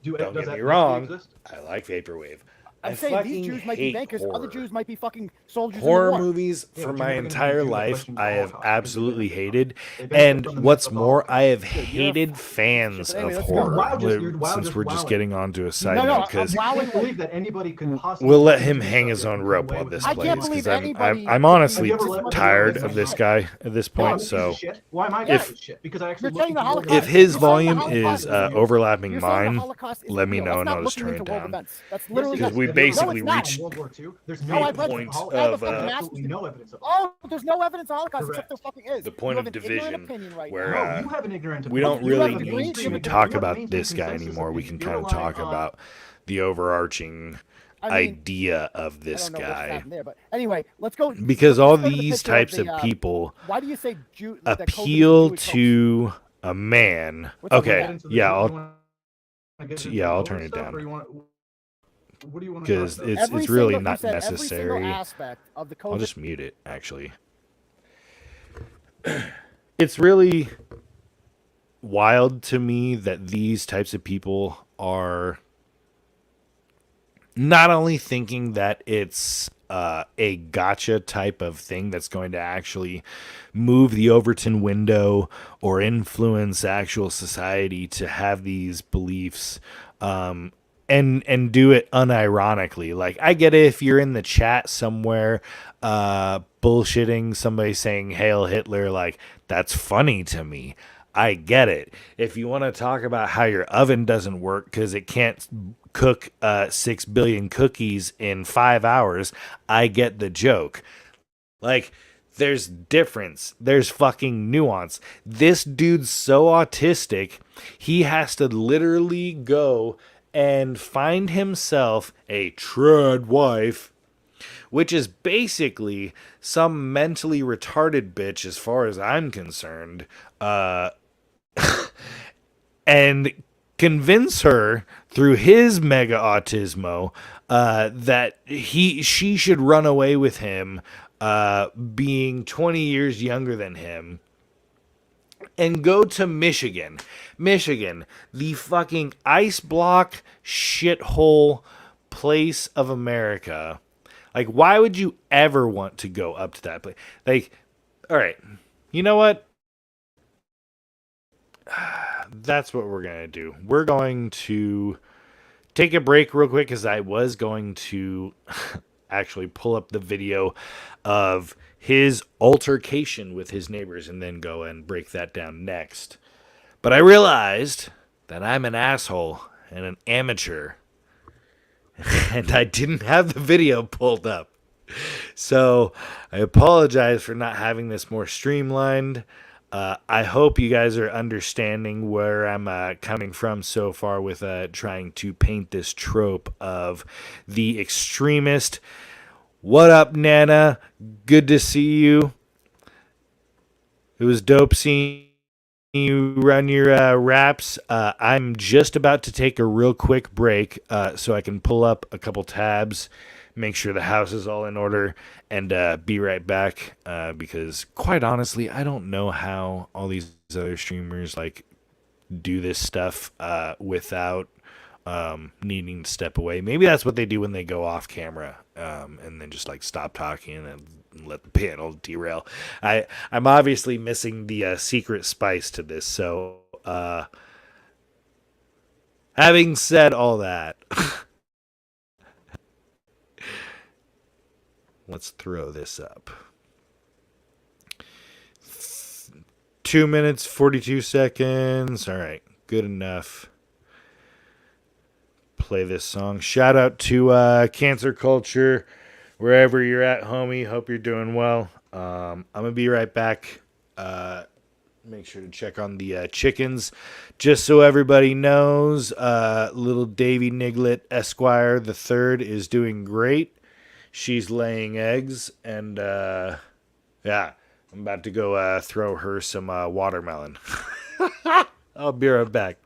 Don't does get that me wrong. exist? I like vaporwave. I'm I saying these fucking Jews might be hate bankers, horror. other Jews might be fucking soldiers in Horror the war. movies Yeah, for but my you're never gonna entire do the life question I have Holocaust. absolutely hated, They benefit and from the what's myth of more, I have Dude, you're a hated fans Anyway, of let's go. horror. Wow, Since just we're just wowing. getting onto a side No, note, I'm because wowing. I can't believe that anybody could possibly. we'll let him do hang his something own and rope get away on with this it. I can't place believe because anybody- I'm honestly Have you ever read tired this of this shit? guy at this No, I'm a point. piece So of shit. Why am I a Yeah. piece of shit? Because I actually You're looked saying the into Holocaust- if his You're saying the volume Holocaust is isn't real. overlapping You're saying the mine, Holocaust isn't let me real. know That's and not I'll just looking turn into it world down. events. That's literally Yes, because we Yeah, basically no, it's not reached in World War II. There's No, no I've read point all of the fucking absolutely no evidence of it. Oh, there's no evidence of Holocaust except Correct. there fucking is. the point You of have an ignorant division opinion right where now. No, you have an ignorant we opinion. don't You really have a need green- to you have a- talk you have about mainstream this guy consensus anymore. We opinion. can You're kind of relying talk on- about the overarching I mean, idea of I this don't know what's guy. happened there, but anyway, let's go. Because all let's go to the these picture of types the, of people Why do you say Jew? That COVID is a appeal Jewish hoax? to a man. What's up with Okay, that? Into the- yeah, you I'll wanna get into yeah, the I'll over turn it stuff, down. or you want- What do you want to because talk about? it's really you not said every necessary. single aspect of the COVID. I'll just mute it, actually. It's really wild to me that these types of people are not only thinking that it's a gotcha type of thing that's going to actually move the Overton window or influence actual society to have these beliefs, and do it unironically. Like, I get it if you're in the chat somewhere bullshitting somebody saying Hail Hitler, like, that's funny to me. I get it. If you want to talk about how your oven doesn't work because it can't cook 6 billion cookies in 5 hours, I get the joke. Like, there's difference. There's fucking nuance. This dude's so autistic, he has to literally go and find himself a trad wife, which is basically some mentally retarded bitch as far as I'm concerned, and convince her through his mega autismo that she should run away with him, being 20 years younger than him, and go to Michigan. Michigan, the fucking ice block shithole place of America. Like, why would you ever want to go up to that place? Like, all right, you know what? That's what we're going to do. We're going to take a break real quick because I was going to actually pull up the video of his altercation with his neighbors and then go and break that down next. But I realized that I'm an asshole and an amateur, and I didn't have the video pulled up. So I apologize for not having this more streamlined. I hope you guys are understanding where I'm coming from so far with trying to paint this trope of the extremist. What up, Nana? Good to see you. It was dope seeing you run your raps. I'm just about to take a real quick break so I can pull up a couple tabs, make sure the house is all in order, and be right back because, quite honestly, I don't know how all these other streamers like do this stuff without needing to step away. Maybe that's what they do when they go off camera and then just like stop talking and let the panel derail. I'm obviously missing the secret spice to this. So having said all that, let's throw this up. 2 minutes, 42 seconds. All right, good enough. Play this song. Shout out to Cancer Culture, wherever you're at, homie. Hope you're doing well. I'm gonna be right back. Make sure to check on the chickens, just so everybody knows. Little Davy Niglet Esquire the Third is doing great. She's laying eggs, and yeah, I'm about to go throw her some watermelon. I'll be right back.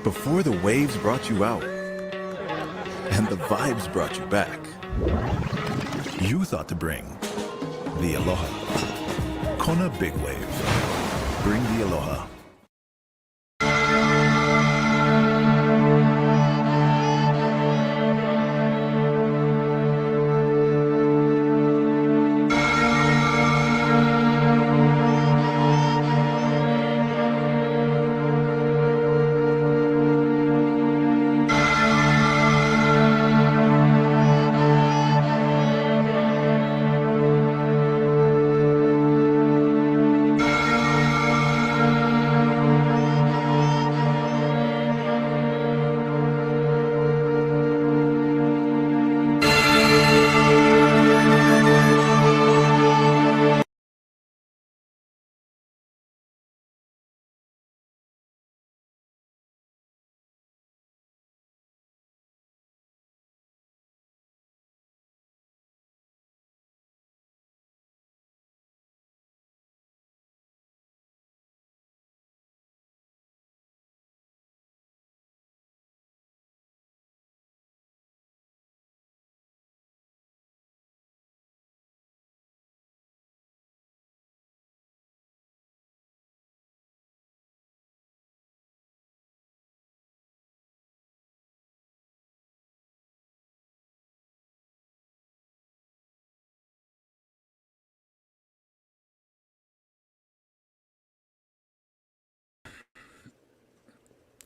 Before the waves brought you out and the vibes brought you back, you thought to bring the aloha. Kona Big Wave. Bring the aloha.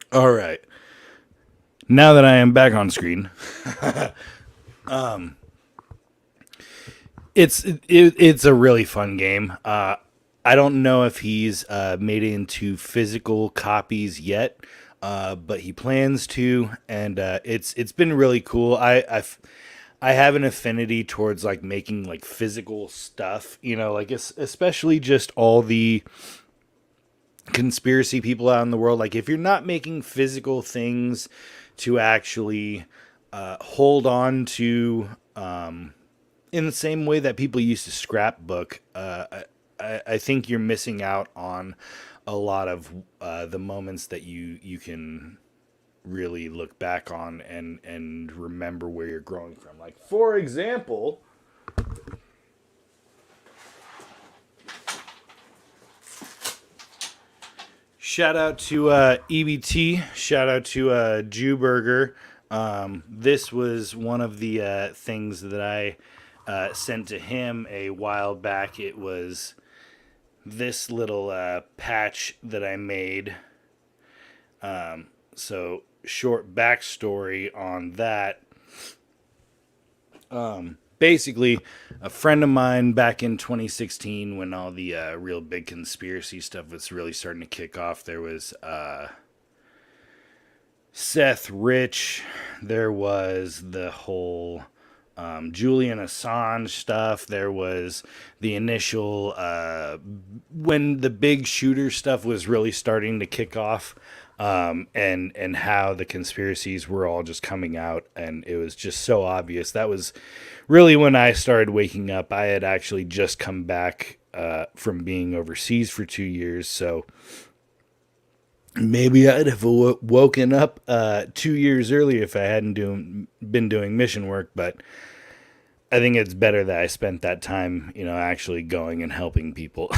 All right. Now that I am back on screen, it's a really fun game. I don't know if he's made it into physical copies yet, but he plans to, and it's been really cool. I have an affinity towards like making like physical stuff, like especially just all the conspiracy people out in the world. Like if you're not making physical things to actually hold on to, in the same way that people used to scrapbook, I think you're missing out on a lot of the moments that you can really look back on and remember where you're growing from. Like for example, shout out to EBT. Shout out to Jew Burger. This was one of the things that I sent to him a while back. It was this little patch that I made. So short backstory on that. Basically, a friend of mine back in 2016, when all the real big conspiracy stuff was really starting to kick off, there was Seth Rich, there was the whole Julian Assange stuff, there was the initial, when the big shooter stuff was really starting to kick off, and how the conspiracies were all just coming out, and it was just so obvious. That was really when I started waking up. I had actually just come back from being overseas for 2 years, so maybe I'd have woken up 2 years earlier if I hadn't been doing mission work, but I think it's better that I spent that time, actually going and helping people.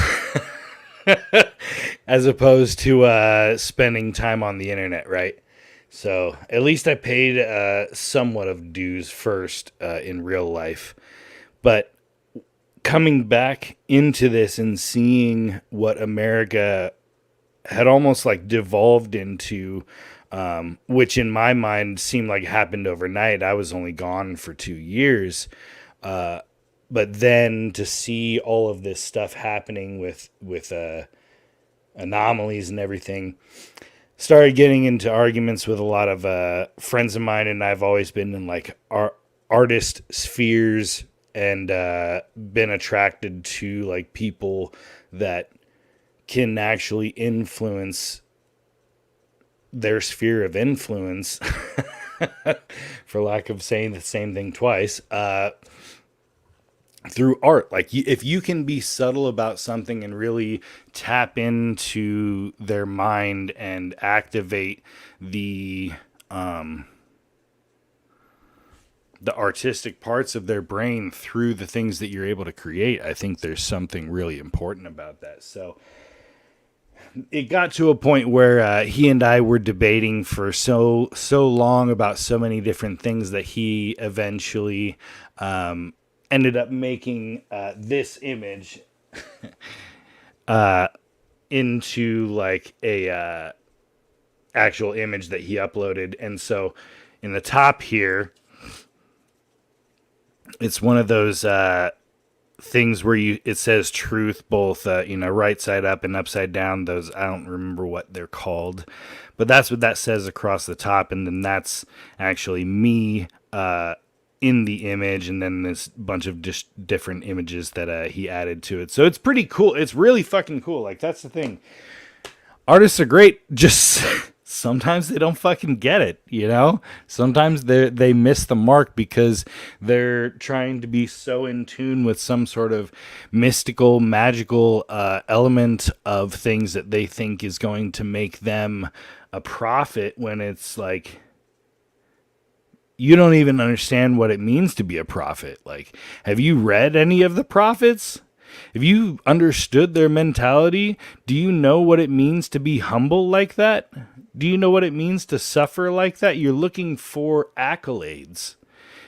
As opposed to spending time on the internet, right? So at least I paid somewhat of dues first in real life. But coming back into this and seeing what America had almost like devolved into, which in my mind seemed like happened overnight. I was only gone for 2 years. But then to see all of this stuff happening with anomalies and everything, started getting into arguments with a lot of friends of mine, and I've always been in like artist spheres and been attracted to like people that can actually influence their sphere of influence, for lack of saying the same thing twice. through art. Like if you can be subtle about something and really tap into their mind and activate the artistic parts of their brain through the things that you're able to create, I think there's something really important about that. So it got to a point where he and I were debating for so long about so many different things that he eventually ended up making this image into like a actual image that he uploaded. And so in the top here, it's one of those things where it says truth both right side up and upside down. Those, I don't remember what they're called, but that's what that says across the top. And then that's actually me in the image, and then this bunch of just different images that he added to it. So it's pretty cool. It's really fucking cool. Like, that's the thing. Artists are great. Just sometimes they don't fucking get it, you know? Sometimes they miss the mark because they're trying to be so in tune with some sort of mystical, magical element of things that they think is going to make them a profit, when it's like, you don't even understand what it means to be a prophet. Like, have you read any of the prophets? Have you understood their mentality? Do you know what it means to be humble like that? Do you know what it means to suffer like that? You're looking for accolades.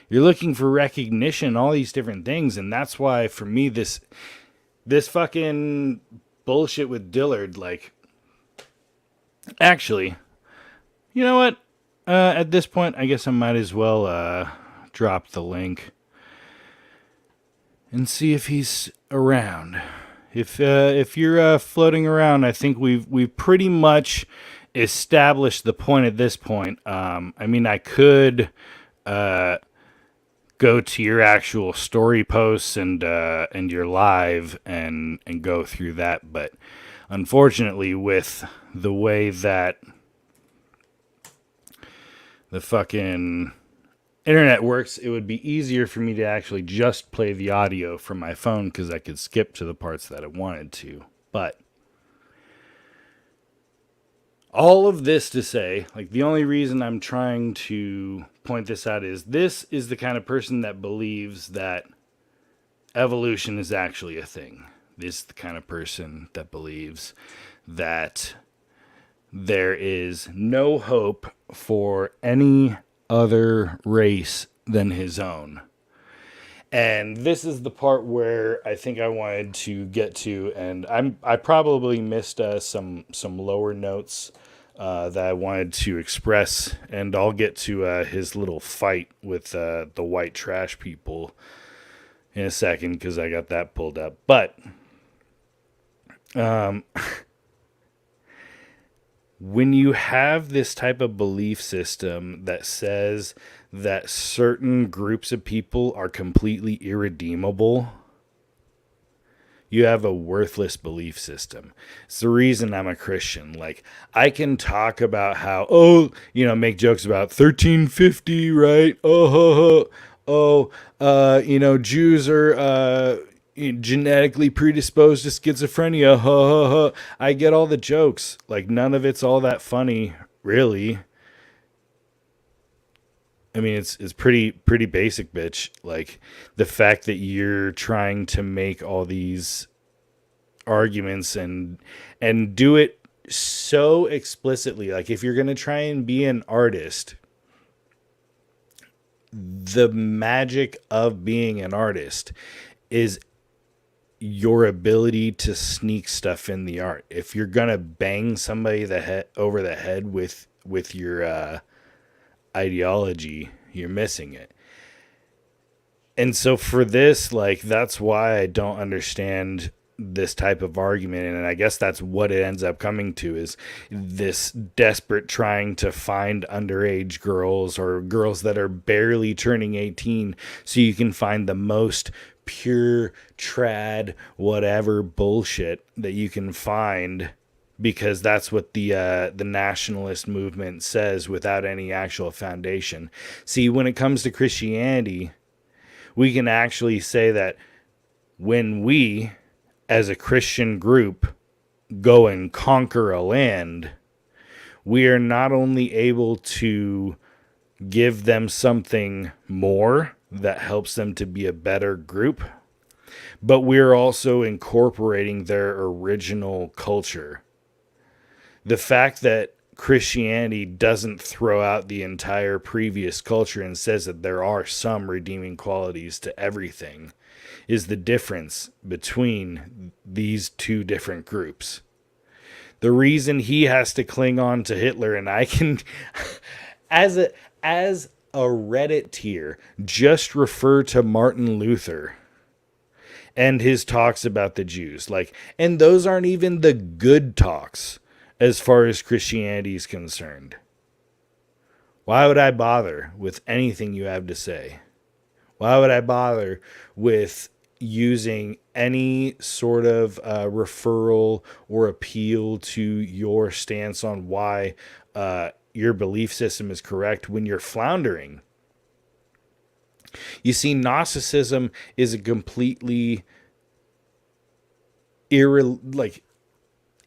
You're looking for recognition, all these different things. And that's why, for me, this fucking bullshit with Dillard, like, actually, you know what? At this point, I guess I might as well drop the link and see if he's around. If you're floating around, I think we've pretty much established the point at this point. I mean, I could go to your actual story posts and your live and go through that, but unfortunately, with the way that the fucking internet works, it would be easier for me to actually just play the audio from my phone, because I could skip to the parts that I wanted to. But all of this to say, like, the only reason I'm trying to point this out is this is the kind of person that believes that evolution is actually a thing. This is the kind of person that believes that there is no hope for any other race than his own. And this is the part where I think I wanted to get to, and I probably missed some lower notes that I wanted to express, and I'll get to his little fight with the white trash people in a second, because I got that pulled up. But when you have this type of belief system that says that certain groups of people are completely irredeemable, you have a worthless belief system. It's the reason I'm a Christian. Like, I can talk about how, make jokes about 1350, right? Jews are genetically predisposed to schizophrenia. I get all the jokes. Like, none of it's all that funny, really. I mean, it's pretty basic, bitch. Like, the fact that you're trying to make all these arguments and do it so explicitly. Like, if you're gonna try and be an artist, the magic of being an artist is your ability to sneak stuff in the art. If you're gonna bang somebody over the head with your ideology, you're missing it. And so for this, like, that's why I don't understand this type of argument, and I guess that's what it ends up coming to, is this desperate trying to find underage girls or girls that are barely turning 18 so you can find the most pure trad whatever bullshit that you can find, because that's what the nationalist movement says without any actual foundation. See, when it comes to Christianity, we can actually say that when we, as a Christian group, go and conquer a land, we are not only able to give them something more that helps them to be a better group, but we're also incorporating their original culture. The fact that Christianity doesn't throw out the entire previous culture and says that there are some redeeming qualities to everything is the difference between these two different groups. The reason he has to cling on to Hitler, and I can, as a Reddit tier, just refer to Martin Luther and his talks about the Jews. And those aren't even the good talks as far as Christianity is concerned. Why would I bother with anything you have to say? Why would I bother with using any sort of referral or appeal to your stance on why your belief system is correct when you're floundering? You see, Gnosticism is a completely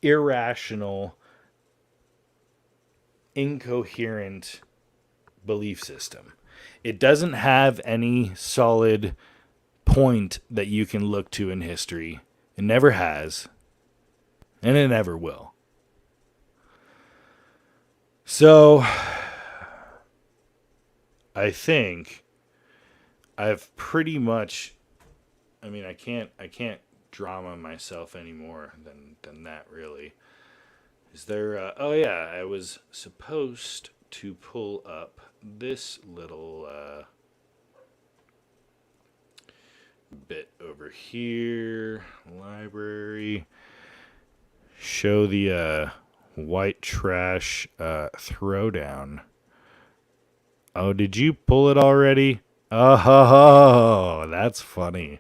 irrational, incoherent belief system. It doesn't have any solid point that you can look to in history. It never has, and it never will. So, I think I've pretty much, I can't drama myself any more than that, really. Is there, I was supposed to pull up this little bit over here, library, show the white trash throwdown. Oh, did you pull it already? Oh, that's funny.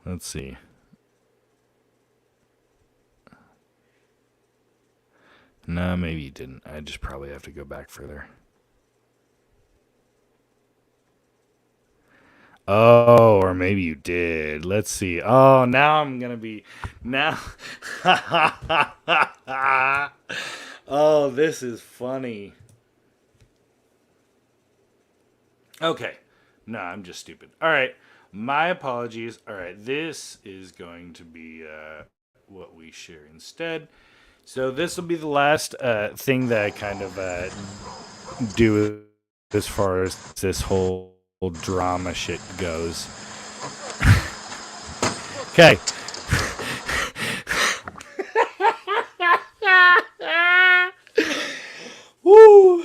Let's see. No, maybe you didn't. I just probably have to go back further. Oh, or maybe you did. Let's see. Oh, now I'm going to be... Now... Oh, this is funny. Okay. No, I'm just stupid. All right. My apologies. All right. This is going to be what we share instead. So this will be the last thing that I kind of do as far as this whole drama shit goes. Okay. Woo!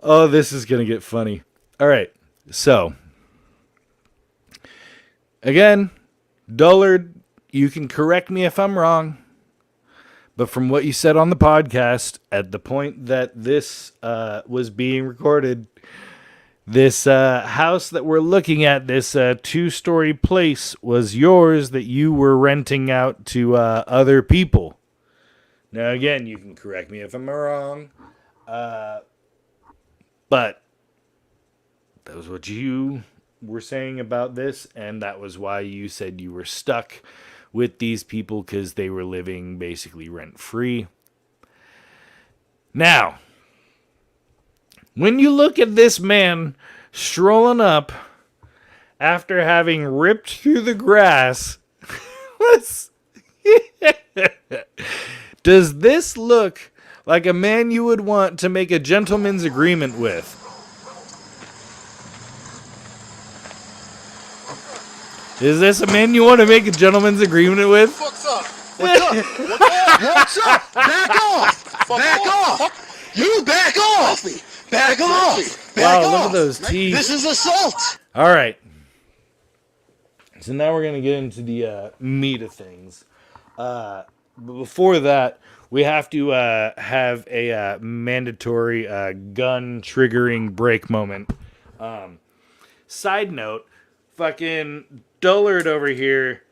Oh, this is going to get funny. All right. So, again, Dullard, you can correct me if I'm wrong. But from what you said on the podcast, at the point that this was being recorded, this house that we're looking at, this two-story place, was yours that you were renting out to other people. Now, again, you can correct me if I'm wrong. But that was what you were saying about this, and that was why you said you were stuck with these people because they were living basically rent-free. Now, when you look at this man strolling up after having ripped through the grass, does this look like a man you would want to make a gentleman's agreement with? Is this a man you want to make a gentleman's agreement with? What's up? What's up? What's up? Back off! Back off! You back off! Back off! Back Wow, off! look at those teeth. This is assault! All right. So now we're going to get into the meat of things. But before that, we have to have a mandatory gun triggering break moment. Side note, fucking Dullard over here,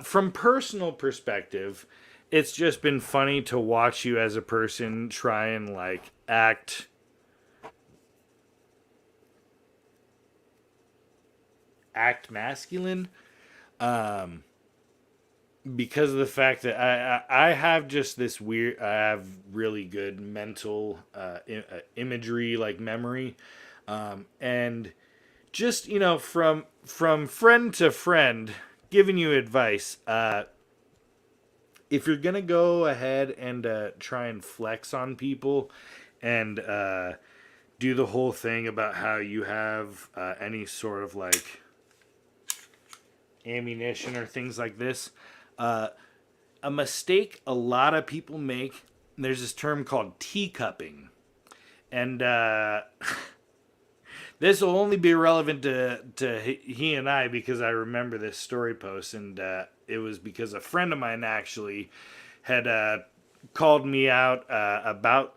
from personal perspective, it's just been funny to watch you as a person try and act act masculine. Because of the fact that I have just this weird, I have really good mental imagery, like memory, and just, you know, from friend to friend, giving you advice. If you're gonna go ahead and try and flex on people, and do the whole thing about how you have any sort of like ammunition or things like this. A mistake a lot of people make, there's this term called teacupping. And this will only be relevant to he and I because I remember this story post. And it was because a friend of mine actually had called me out about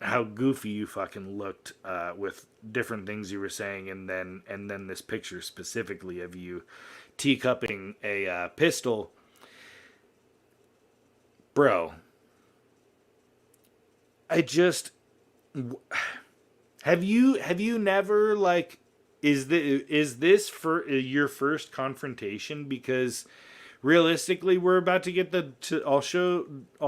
how goofy you fucking looked with different things you were saying. And then this picture specifically of you teacupping a pistol. Bro, I just have you never like is this for your first confrontation? Because realistically, we're about to get I'll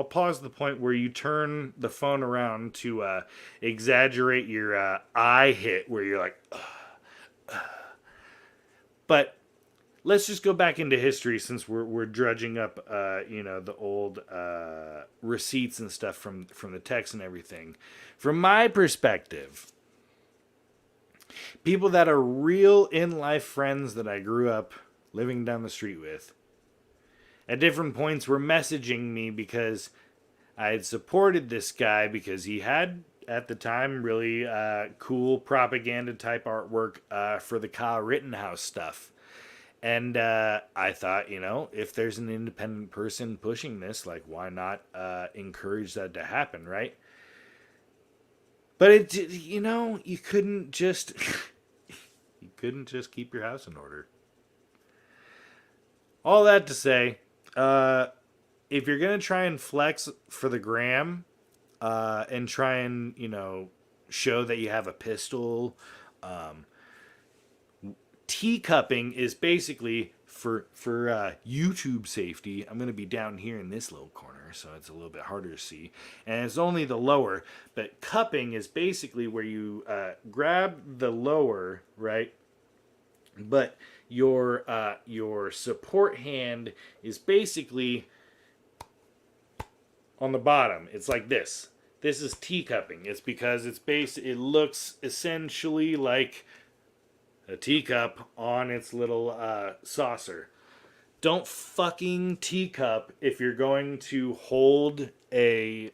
pause the point where you turn the phone around to exaggerate your eye hit where you're like, but. Let's just go back into history since we're drudging up, the old receipts and stuff from the text and everything. From my perspective, people that are real in-life friends that I grew up living down the street with, at different points were messaging me because I had supported this guy because he had, at the time, really cool propaganda type artwork for the Kyle Rittenhouse stuff. And I thought, if there's an independent person pushing this, like, why not encourage that to happen, right? But you couldn't just keep your house in order. All that to say, if you're gonna try and flex for the gram, and try and show that you have a pistol, teacupping is basically for YouTube safety. I'm going to be down here in this little corner, so it's a little bit harder to see. And it's only the lower, but cupping is basically where you grab the lower, right? But your support hand is basically on the bottom. It's like this. This is teacupping. It's because it looks essentially like a teacup on its little saucer. Don't fucking teacup if you're going to hold a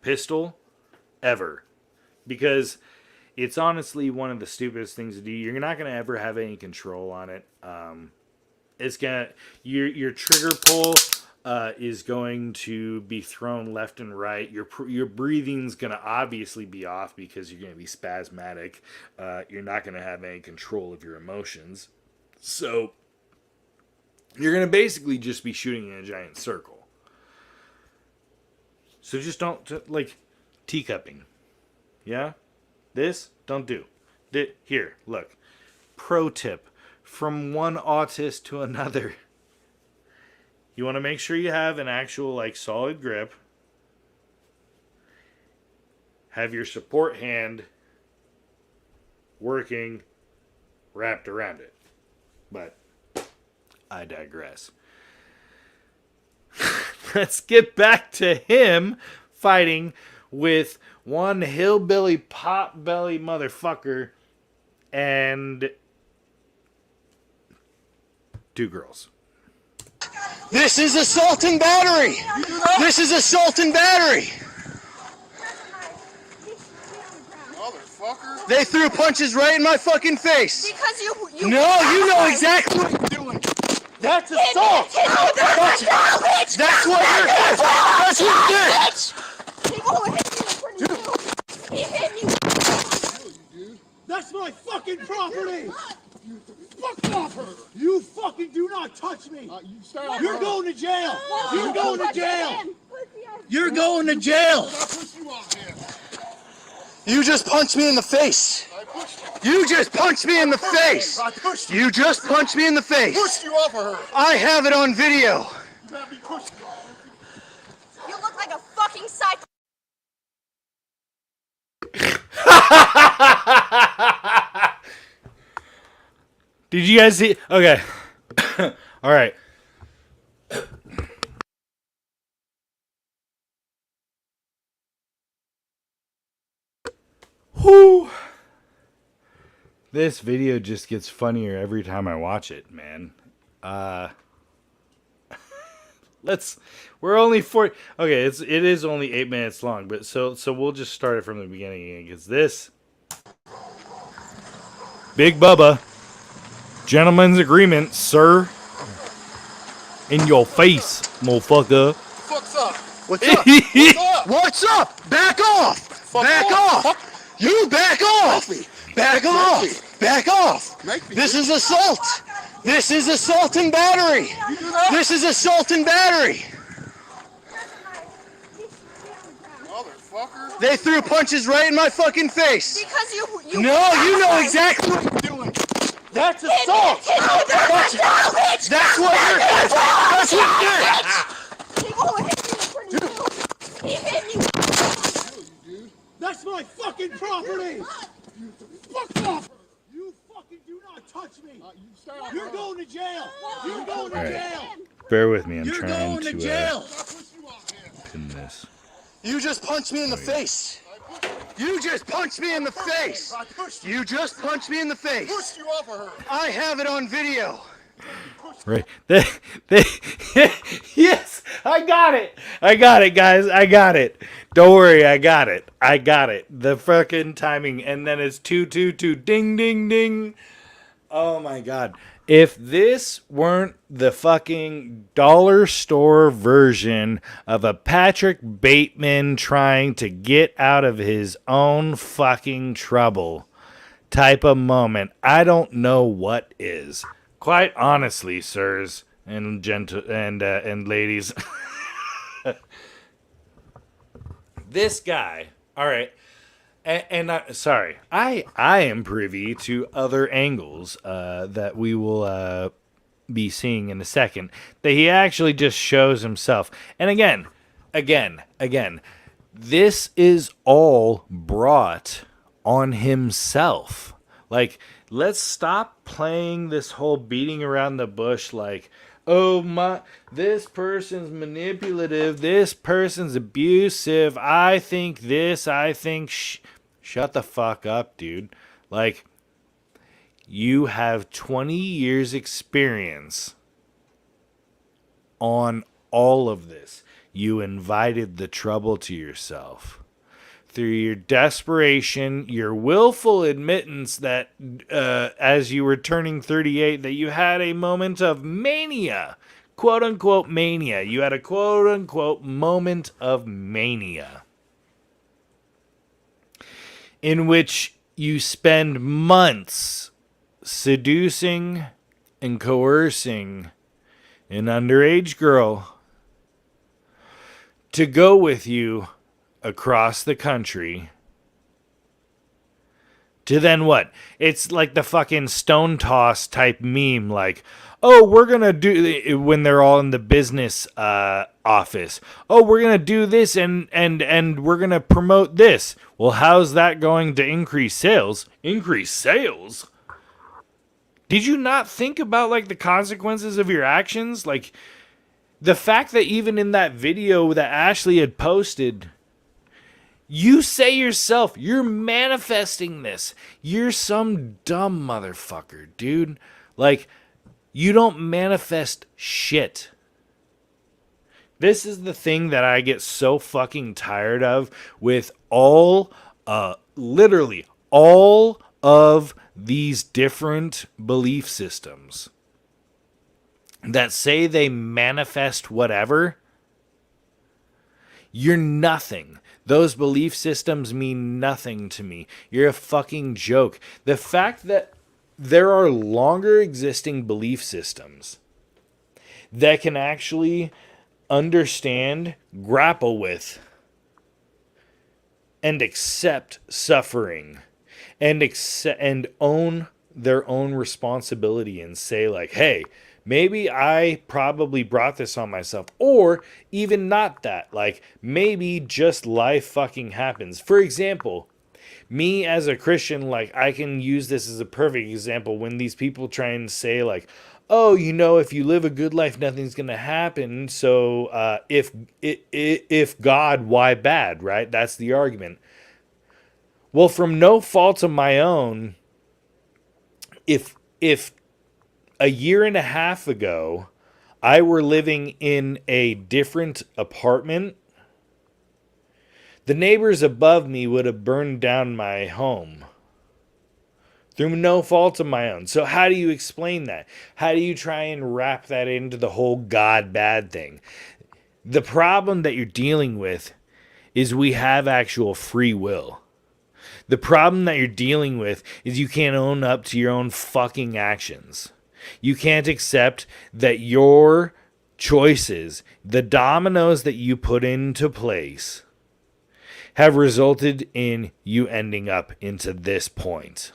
pistol ever. Because it's honestly one of the stupidest things to do. You're not going to ever have any control on it. It's going to... Your trigger pull is going to be thrown left and right. Your breathing's going to obviously be off because you're going to be spasmatic. You're not going to have any control of your emotions. So you're going to basically just be shooting in a giant circle. So just don't, teacupping. Yeah? This, don't do. Here, look. Pro tip from one autist to another. You want to make sure you have an actual, solid grip. Have your support hand working wrapped around it. But I digress. Let's get back to him fighting with one hillbilly potbelly motherfucker and 2 girls. This is assault and battery. This is assault and battery. Motherfucker. They threw punches right in my fucking face. Because you No, you know exactly what you're doing. That's assault. That's what you're doing. That's what you did. People hit me. He hit me. That's my fucking property! Fuck off her! You fucking do not touch me! You're going to jail! You're going to jail! You're going to jail! You just punched me in the face. I pushed you. You just punched me in the face. I pushed you. You just punched me in the face. Pushed you off of her. I have it on video. You got me pushed. You look like a fucking psycho. Did you guys see? Okay. All right. Whew. This video just gets funnier every time I watch it, man. We're only 40. Okay, it is only 8 minutes long, but so we'll just start it from the beginning again, because this Big Bubba, gentleman's agreement, sir. In your face, motherfucker. Fuck's up. What's up? What's up? What's up? Back off. Back off. You back off. Back off. Back off. This is assault. This is assault and battery. This is assault and battery. Motherfucker. They threw punches right in my fucking face. Because you No, you know exactly what you're doing. That's assault. That's what you're. That's what He hit me. That's my fucking property. Fuck off. You fucking do not touch me. You're going to jail. You're going to All right. jail. Bear with me. I'm You're trying going to to jail. pin this. You just punched me in the face. You just punched me in the face. I pushed you. You just punched me in the face. Pushed you off of her. I have it on video. Right. Yes, I got it. I got it, guys. I got it. Don't worry, I got it. I got it. The fucking timing, and then it's 222. Ding, ding, ding. Oh my god. If this weren't the fucking dollar store version of a Patrick Bateman trying to get out of his own fucking trouble type of moment, I don't know what is. Quite honestly, sirs and and ladies, this guy. All right, sorry, I am privy to other angles that we will be seeing in a second. That he actually just shows himself, and again, this is all brought on himself. Like, let's stop playing this whole beating around the bush like, oh, this person's manipulative, this person's abusive, I think this, I think shut the fuck up, dude. Like, you have 20 years experience on all of this. You invited the trouble to yourself. Through your desperation, your willful admittance that as you were turning 38, that you had a moment of mania, quote unquote mania. You had a quote unquote moment of mania in which you spend months seducing and coercing an underage girl to go with you across the country to then what? It's like the fucking stone toss type meme, like, oh, we're gonna do, when they're all in the business office, oh, we're gonna do this and we're gonna promote this. Well, how's that going to increase sales? Increase sales? Did you not think about like the consequences of your actions? Like, the fact that even in that video that Ashley had posted, you say yourself, you're manifesting this. You're some dumb motherfucker, dude. Like, you don't manifest shit. This is the thing that I get so fucking tired of with literally all of these different belief systems that say they manifest whatever. You're nothing. Those belief systems mean nothing to me. You're a fucking joke. The fact that there are longer existing belief systems that can actually understand, grapple with, and accept suffering and own their own responsibility and say like, hey, maybe I probably brought this on myself, or even not that, like maybe just life fucking happens. For example, me as a Christian, like I can use this as a perfect example when these people try and say like, oh, you know, if you live a good life, nothing's gonna happen. So if God, why bad, right? That's the argument. Well, from no fault of my own, if a year and a half ago I were living in a different apartment, the neighbors above me would have burned down my home through no fault of my own. So how do you explain that? How do you try and wrap that into the whole God bad thing? The problem that you're dealing with is we have actual free will. The problem that you're dealing with is you can't own up to your own fucking actions. You can't accept that your choices, the dominoes that you put into place, have resulted in you ending up into this point.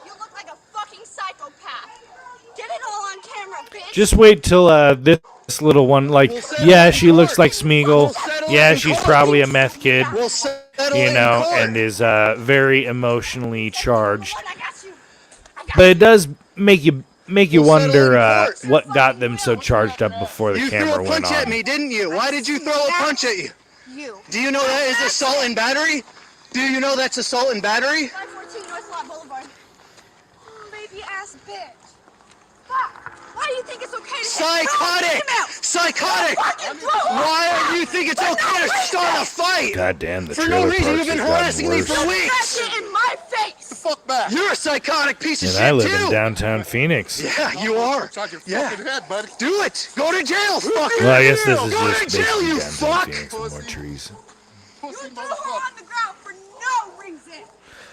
You look like a fucking psychopath. Get it all on camera, bitch. Just wait till this little one, like, yeah, she looks like Smeagol. Yeah, she's probably a meth kid, you know, and is very emotionally charged. But it does make you wonder what got them so charged up before the camera went on. You threw a punch at me, didn't you? Why did you throw a punch at you? Do you know that is assault and battery? Do you know that's assault and battery? 514 North Lot Boulevard. Baby ass bitch. Fuck. Why do you think it's okay to Psychotic! Psychotic! Why do you think it's okay to start a fight? God damn, the For no trailer reason, parks you've been has gotten harassing me worse. for weeks! That shit in my face! The fuck back! You're a psychotic piece of And shit, I live too! in downtown Phoenix. Yeah, you are. Yeah. Do it! Go to jail, fuck! Well, I guess this is Go just to jail, basically you downtown fuck! Phoenix with more trees. You threw her on the ground for no reason!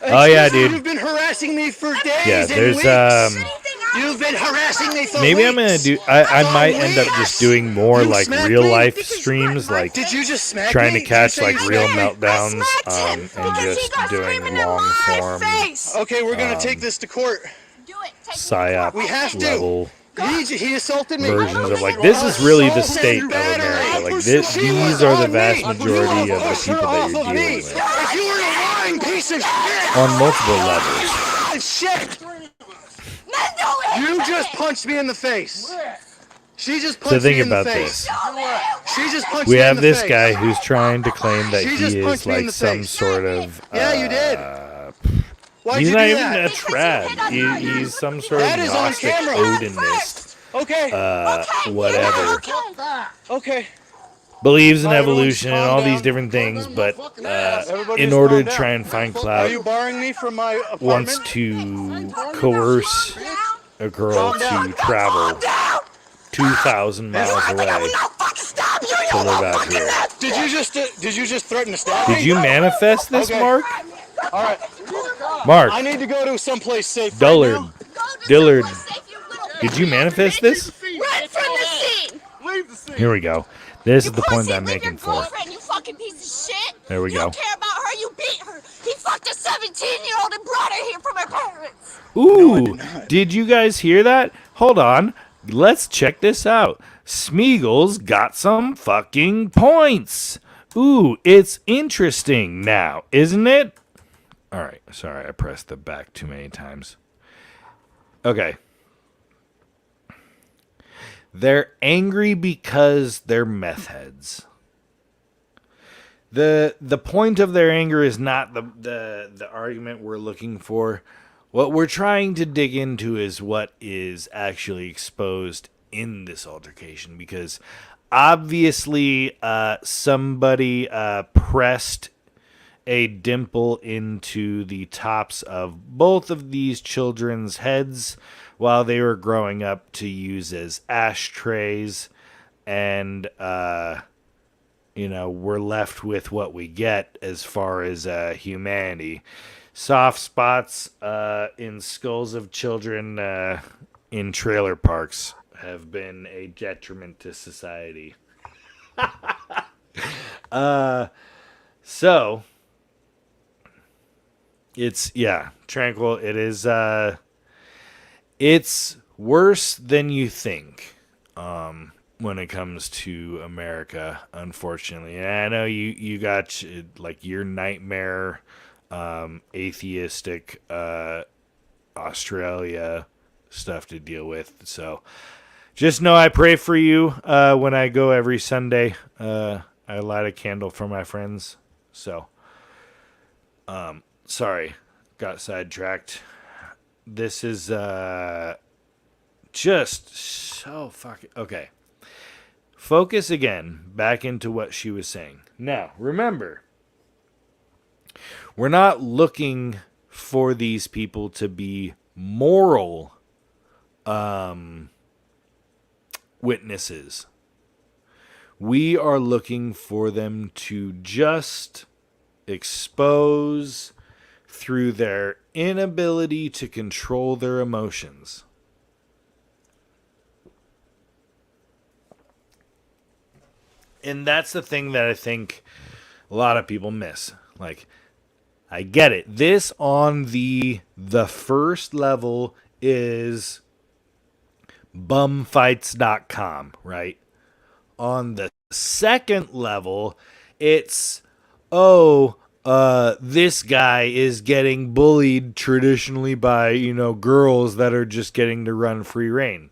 Oh yeah, dude. You've been harassing me for days Yeah, and there's weeks. You've been harassing me for maybe weeks. I'm gonna do. I might end up just doing more You like smacked real me? life streams, like Did you just smack trying me? to Did you catch say like you real smacked me? meltdowns, and just doing long form Okay, we're gonna take this to court. Do it. Take psyop We have to. level He assaulted me. versions of like this is really the state of America. Like these are the vast majority of the people that you're dealing with If you were a lying piece of shit. on multiple levels. Shit. You just punched me in the face. She just So punched me think in the about face. this. She just punched We me in have the this face. guy who's trying to claim that She he just is punched me in like the some face. sort of Yeah, you did. Why'd he's you not do even that? a trad. He's some sort of That is on Gnostic camera. Odinist. Okay. Whatever. Okay. Believes in evolution and all these different things, but in order to try and find Are clout, you barring me from my apartment? wants to coerce a girl to travel 2,000 miles away to live out here. Did you just threaten to stab me? Did you manifest this, Okay. Mark? All right. Mark, I need to go to someplace safe. Dullard, Right Dillard, did you manifest this? Run from the scene! Leave the scene. Here we go. This is the point Pussy, I'm leave making your for. girlfriend, you fucking piece of shit! There we You go. don't care about her, you beat her! He fucked a 17-year-old and brought her here from her parents! Ooh, did you guys hear that? Hold on. Let's check this out. Smeagol's got some fucking points. Ooh, it's interesting now, isn't it? All right, sorry, I pressed the back too many times. Okay. They're angry because they're meth heads. The point of their anger is not the argument we're looking for. What we're trying to dig into is what is actually exposed in this altercation, because obviously somebody pressed a dimple into the tops of both of these children's heads while they were growing up to use as ashtrays, and we're left with what we get as far as humanity. Soft spots in skulls of children in trailer parks have been a detriment to society. So it's tranquil. It is it's worse than you think when it comes to America, unfortunately. And I know you got like your nightmare atheistic Australia stuff to deal with. So just know I pray for you when I go every Sunday. I light a candle for my friends. So sorry, got sidetracked. This is just so fucking okay. Focus again back into what she was saying. Now, remember, we're not looking for these people to be moral witnesses. We are looking for them to just expose through their inability to control their emotions. And that's the thing that I think a lot of people miss. Like, I get it. This on the first level is bumfights.com, right? On the second level, it's, this guy is getting bullied traditionally by, girls that are just getting to run free reign.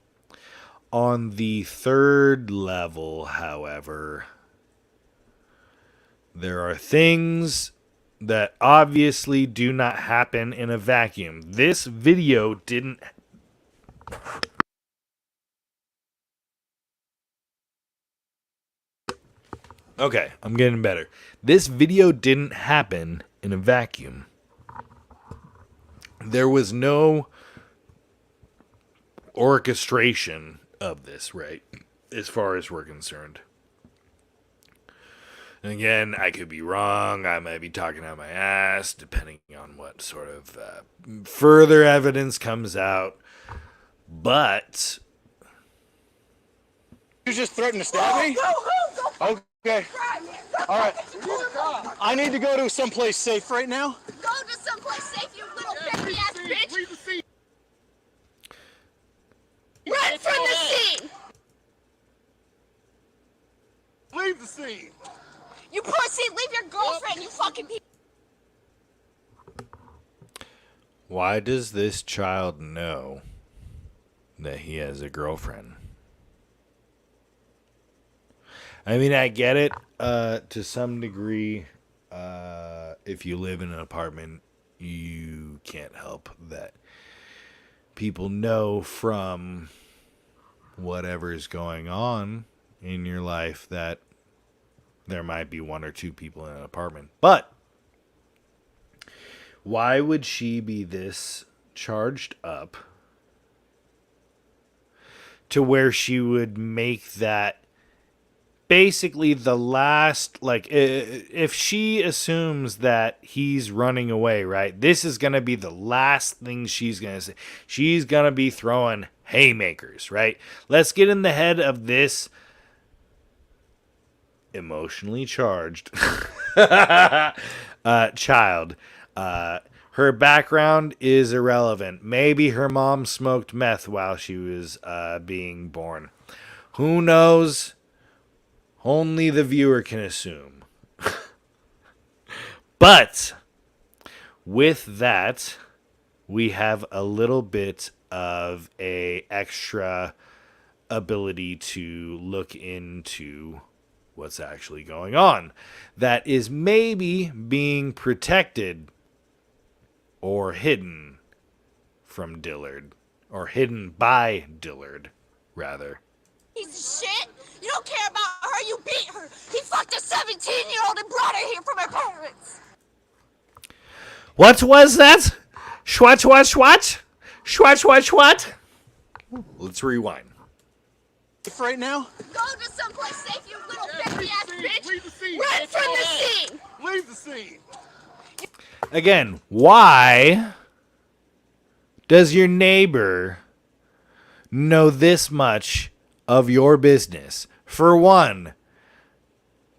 On the third level, however, there are things that obviously do not happen in a vacuum. This video didn't... Okay, I'm getting better. This video didn't happen in a vacuum. There was no orchestration of this, right? As far as we're concerned. And again, I could be wrong. I might be talking out my ass, depending on what sort of further evidence comes out. But You just threatened to stab me? Go. Okay. All right. I need to go to someplace safe right now. Go to someplace safe, you little bitchy ass bitch. Leave the scene. Run from the scene. Leave the scene. You pussy, leave your girlfriend, you fucking piece. why does this child know that he has a girlfriend? I mean, I get it to some degree. If you live in an apartment, you can't help that people know from whatever's going on in your life that there might be one or two people in an apartment. But why would she be this charged up to where she would make that basically the last, like, if she assumes that he's running away, right? This is going to be the last thing she's going to say. She's going to be throwing haymakers, right? Let's get in the head of this emotionally charged child. Her background is irrelevant. Maybe her mom smoked meth while she was being born. Who knows? Only the viewer can assume. But with that, we have a little bit of a extra ability to look into what's actually going on that is maybe being protected or hidden from Dillard, or hidden by Dillard, rather. Piece of shit. You don't care about her, you beat her. He fucked a 17-year-old and brought her here from her parents. What was that? Schwat? Let's rewind. Safe right now? Go to someplace safe, you little bitchy ass bitch. Leave the scene. Run from the scene. Leave the scene. Again, why does your neighbor know this much of your business? For one,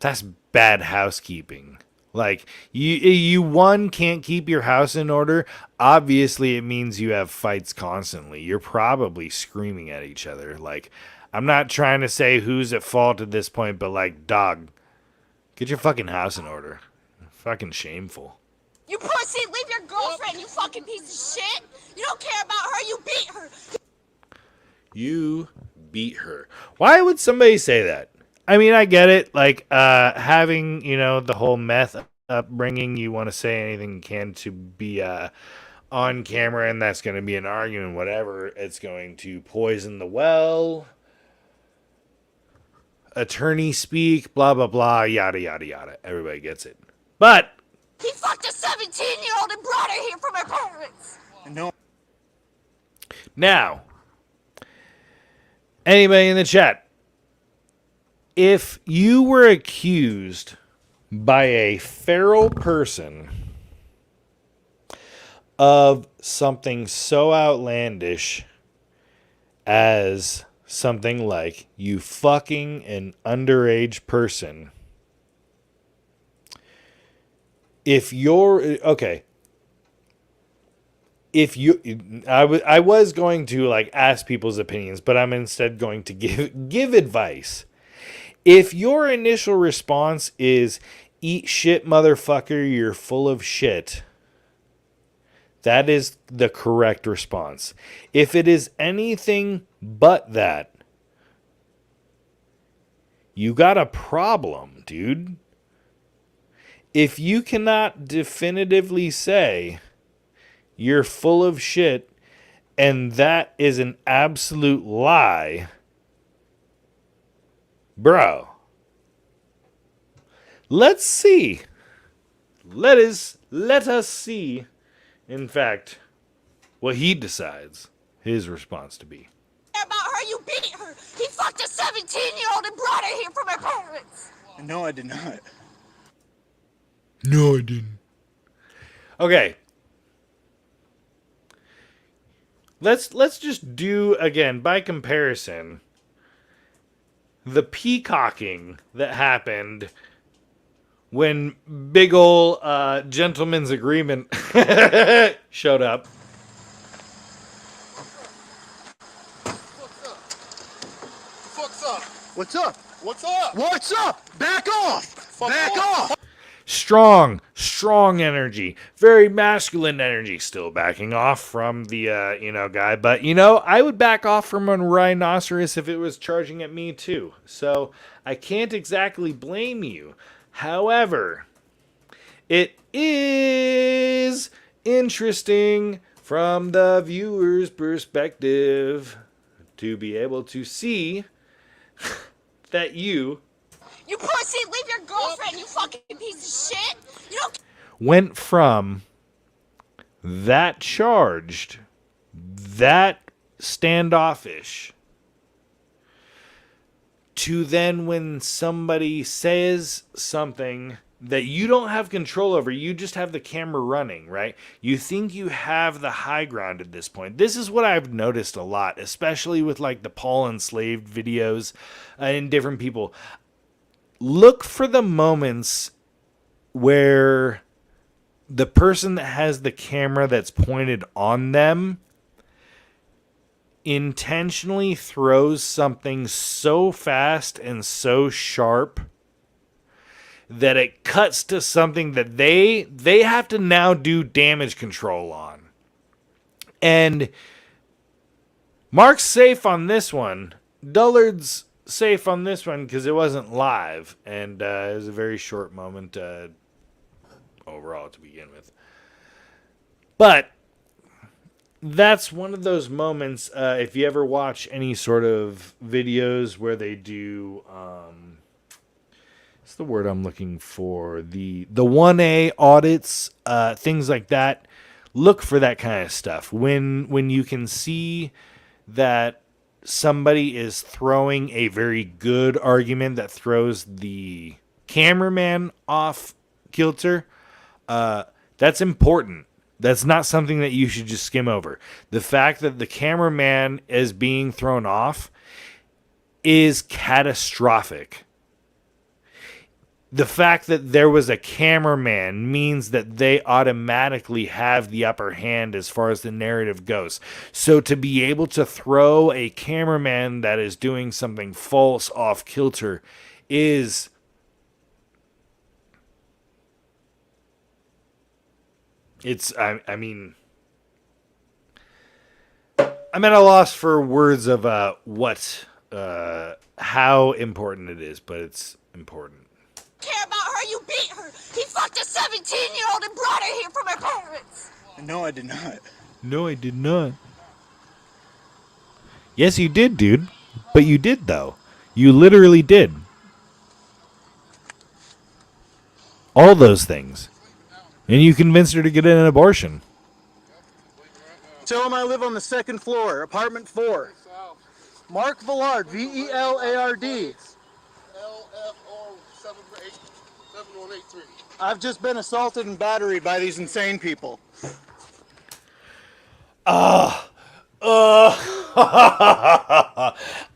That's bad housekeeping. Like, you can't keep your house in order. Obviously, it means you have fights constantly. You're probably screaming at each other. Like, I'm not trying to say who's at fault at this point, but like, dog, get your fucking house in order. Fucking shameful. You pussy, leave your girlfriend, you fucking piece of shit. You don't care about her, you beat her. You beat her. Why would somebody say that? I mean, I get it. Like, having, the whole meth upbringing, you want to say anything you can to be on camera, and that's going to be an argument, whatever. It's going to poison the well. Attorney speak, blah, blah, blah, yada, yada, yada. Everybody gets it. But He fucked a 17-year-old and brought her here from her parents. No. now, anybody in the chat, if you were accused by a feral person of something so outlandish as something like you fucking an underage person, if you're okay, I was going to like ask people's opinions, but I'm instead going to give advice. If your initial response is eat shit, motherfucker, you're full of shit, that is the correct response. If it is anything but that, you got a problem, dude. If you cannot definitively say you're full of shit and that is an absolute lie, bro, let's see. Let us see, in fact, what he decides his response to be. About her, you beat her. He fucked a 17-year-old and brought her here from her parents. No, I did not. No, I didn't. Okay. Let's just do, again, by comparison, the peacocking that happened when big ol' gentleman's agreement showed up. What's up? What's up? What's up? Back off! Back off! Strong energy, very masculine energy, still backing off from the, guy. But, I would back off from a rhinoceros if it was charging at me too. So I can't exactly blame you. However, it is interesting from the viewer's perspective to be able to see that you pussy, leave your girlfriend, you fucking piece of shit. You don't went from that charged, that standoffish, to then when somebody says something that you don't have control over, you just have the camera running, right? You think you have the high ground at this point. This is what I've noticed a lot, especially with like the Paul enslaved videos and different people. Look for the moments where the person that has the camera that's pointed on them intentionally throws something so fast and so sharp that it cuts to something that they have to now do damage control on. And Mark's safe on this one. Dullard's safe on this one because it wasn't live, and it was a very short moment overall to begin with. But that's one of those moments, if you ever watch any sort of videos where they do, what's the word I'm looking for? The 1A audits, things like that. Look for that kind of stuff. When you can see that somebody is throwing a very good argument that throws the cameraman off kilter, that's important. That's not something that you should just skim over. The fact that the cameraman is being thrown off is catastrophic. the fact that there was a cameraman means that they automatically have the upper hand as far as the narrative goes. So to be able to throw a cameraman that is doing something false off kilter is... I mean... I'm at a loss for words of how important it is, but it's important. Care about her, you beat her. He fucked a 17-year-old and brought her here from her parents. No, I did not. No, I did not. Yes, you did, dude. But you did, though. You literally did. All those things. And you convinced her to get an abortion. Tell him I live on the second floor, apartment 4. Mark Villard, Velard. I've just been assaulted and battered by these insane people. I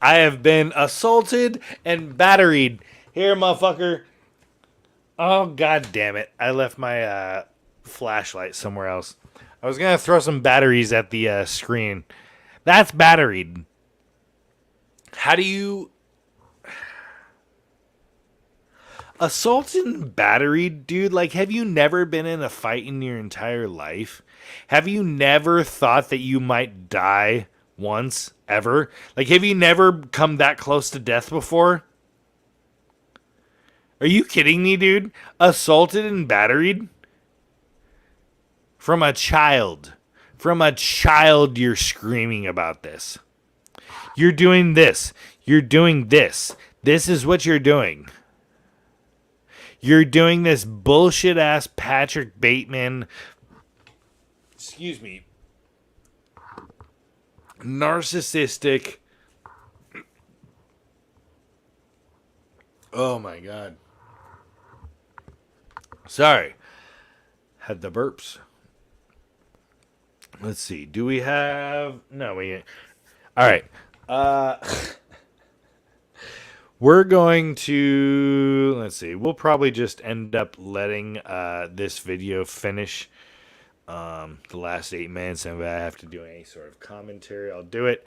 have been assaulted and battered. Here, motherfucker. Oh, god damn it. I left my flashlight somewhere else. I was going to throw some batteries at the screen. That's battered. How do you... Assaulted and battered, dude? Like, have you never been in a fight in your entire life? Have you never thought that you might die once, ever? Like, have you never come that close to death before? Are you kidding me, dude? Assaulted and battered? From a child. From a child, you're screaming about this. You're doing this. You're doing this. This is what you're doing. You're doing this bullshit ass Patrick Bateman, excuse me, narcissistic. Oh my god. Sorry. Had the burps. Let's see. Do we have... No, we... All right. We're going to... Let's see. We'll probably just end up letting this video finish. The last 8 minutes. And if I have to do any sort of commentary, I'll do it.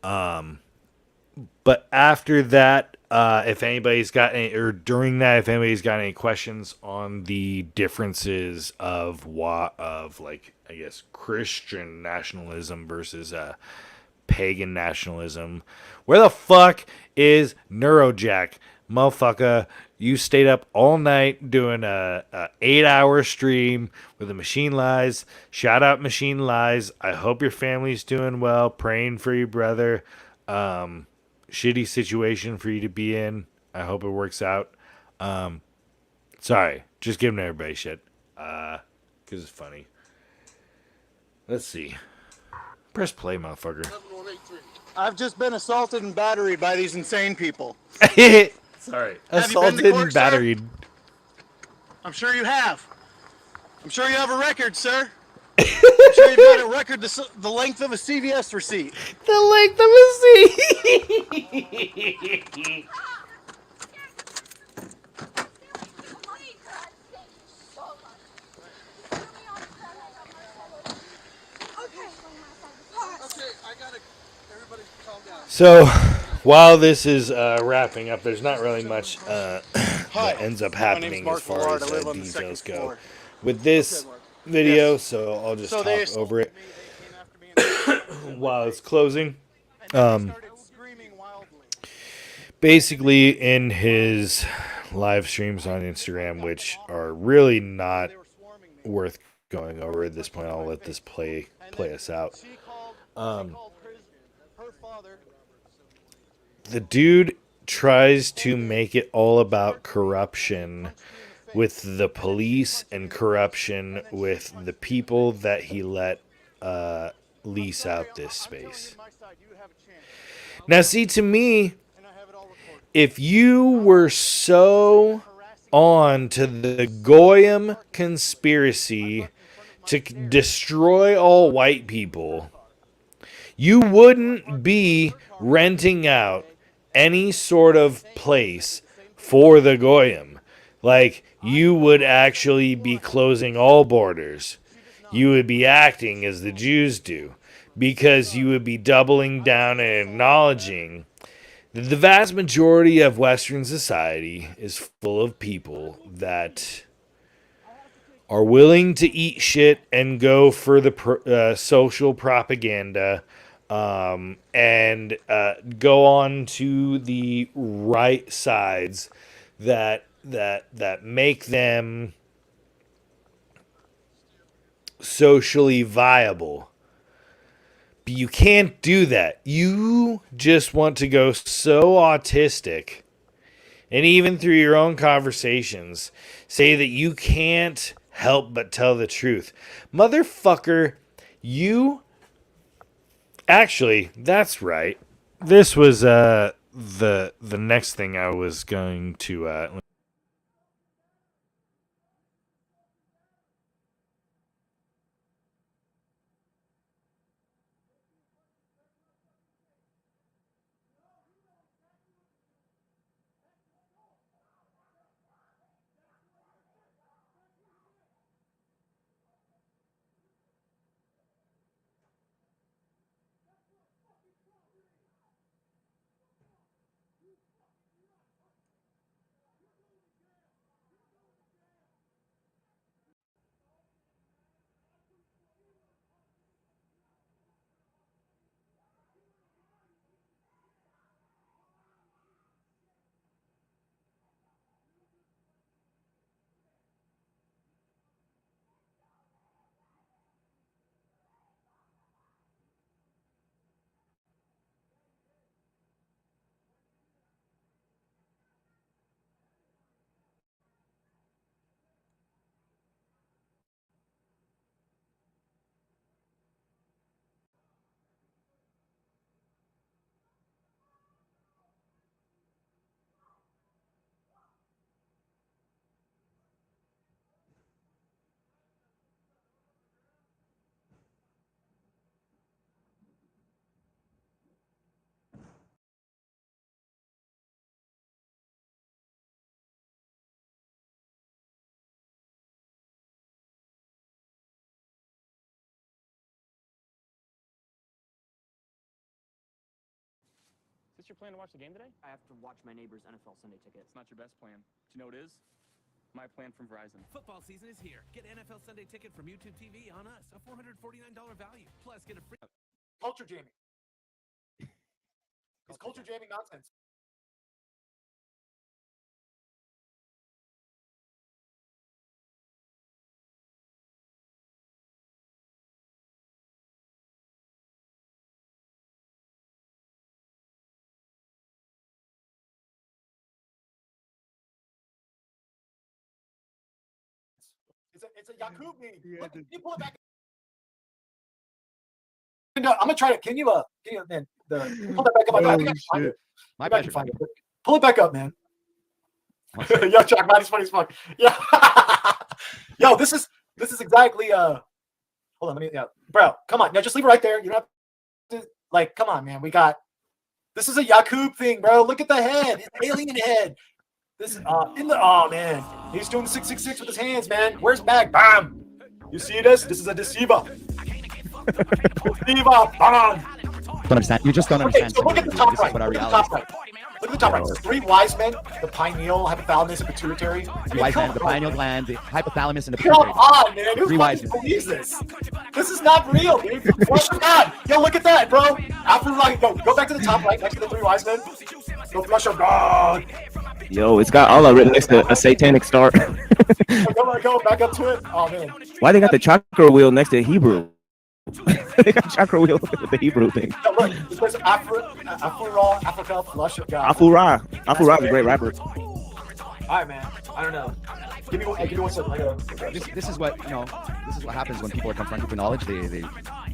But after that, if anybody's got any... Or during that, if anybody's got any questions on the differences of like, I guess, Christian nationalism versus pagan nationalism. Where the fuck is Neurojack? Motherfucker, you stayed up all night doing a 8-hour stream with the Machine Lies. Shout out Machine Lies. I hope your family's doing well. Praying for you, brother. Shitty situation for you to be in. I hope it works out. Sorry, just giving everybody shit. Because it's funny. Let's see. Press play, motherfucker. I've just been assaulted and battered by these insane people. Sorry. Have you been Assaulted to court, and battered. I'm sure you have. I'm sure you have a record, sir. I'm sure you've got a record the length of a CVS receipt. The length of a seat. So, while this is wrapping up, there's not really much that ends up happening as far as details go with this video, so I'll just talk over it while it's closing. Basically, in his live streams on Instagram, which are really not worth going over at this point, I'll let this play us out. The dude tries to make it all about corruption with the police and corruption with the people that he let lease out this space. Now, see, to me, if you were so on to the Goyim conspiracy to destroy all white people, you wouldn't be renting out any sort of place for the Goyim. Like, you would actually be closing all borders. You would be acting as the Jews do, because you would be doubling down and acknowledging that the vast majority of Western society is full of people that are willing to eat shit and go for the social propaganda, and go on to the right sides that make them socially viable. But you can't do that. You just want to go so autistic, and even through your own conversations, say that you can't help but tell the truth. Motherfucker, you... Actually, that's right. This was the next thing I was going to... Is this your plan to watch the game today? I have to watch my neighbor's NFL Sunday ticket. It's not your best plan. Do you know what it is? My plan from Verizon. Football season is here. Get NFL Sunday ticket from YouTube TV on us. A $449 value. Plus, get a free... Culture jamming. It's culture jamming nonsense. It's a Yakub meme. Look, can you pull it back? No, I'm gonna try to. Can you man? Pull that back up. I think I can find it. My I can pleasure. find it. Pull it back up, man. Yo, Chuck, Maddie's funny as fuck. Yeah. Yo, this is exactly. Hold on, let me. Yeah, bro, come on. No, just leave it right there. You don't have to. Like, come on, man. This is a Yakub thing, bro. Look at the head. It's alien head. This oh man, he's doing 666 with his hands, man. Where's Mag? Bam! You see this? This is a deceiver. Deceiver, bam! Don't understand. You just don't understand. So look at the top This right. is what our Look at the reality top right. Look at the top right. There's 3 wise men: the pineal, hypothalamus, and pituitary. is. Wise man, the pineal gland, the hypothalamus, and the Come pituitary. on, man. Who 3 wise fucking men. believes this? This is not real, dude. Flush your God. Yo, look at that, bro. After like, go back to the top right, next to the 3 wise men. Go flush your God. Yo, it's got Allah written next to a satanic star. Go back up to it. Oh man. Why they got the chakra wheel next to Hebrew? They got chakra wheel with the Hebrew thing. No, look, because Africa, flush your God. Afura is a great rapper. All right, man. I don't know. Give me one second. This is what happens when people are confronted with knowledge. They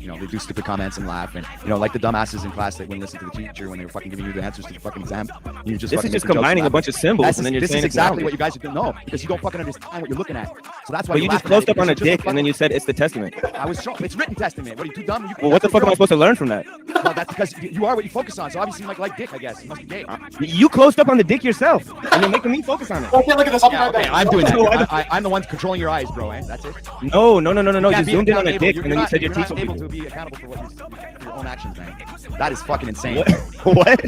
you know, they do stupid comments and laugh, and you know, like the dumbasses in class that wouldn't listen to the teacher when they were fucking giving you the answers to the fucking exam. You just This is just combining a bunch of symbols, and then you're this saying is it's exactly knowledge. what you guys are doing. No, because you don't fucking understand what you're looking at. So that's why But you just closed up on a dick, and then you said it's the testament. I was shocked. It's written testament. What are you too dumb? Well, what the fuck am I supposed to learn from that? Well, that's because you are what you focus on. So obviously, you like dick, I guess. You must be gay. You closed up on the dick yourself, and you're making me focus on it. Okay, look at this. I'll be Yeah, right okay, back. I'm doing that. I'm the one controlling your eyes, bro. That's it. No. You can't zoomed in on a be dick, accountable. and then you said you're not teaching able people. to be accountable for for your own actions, man. That is fucking insane. What?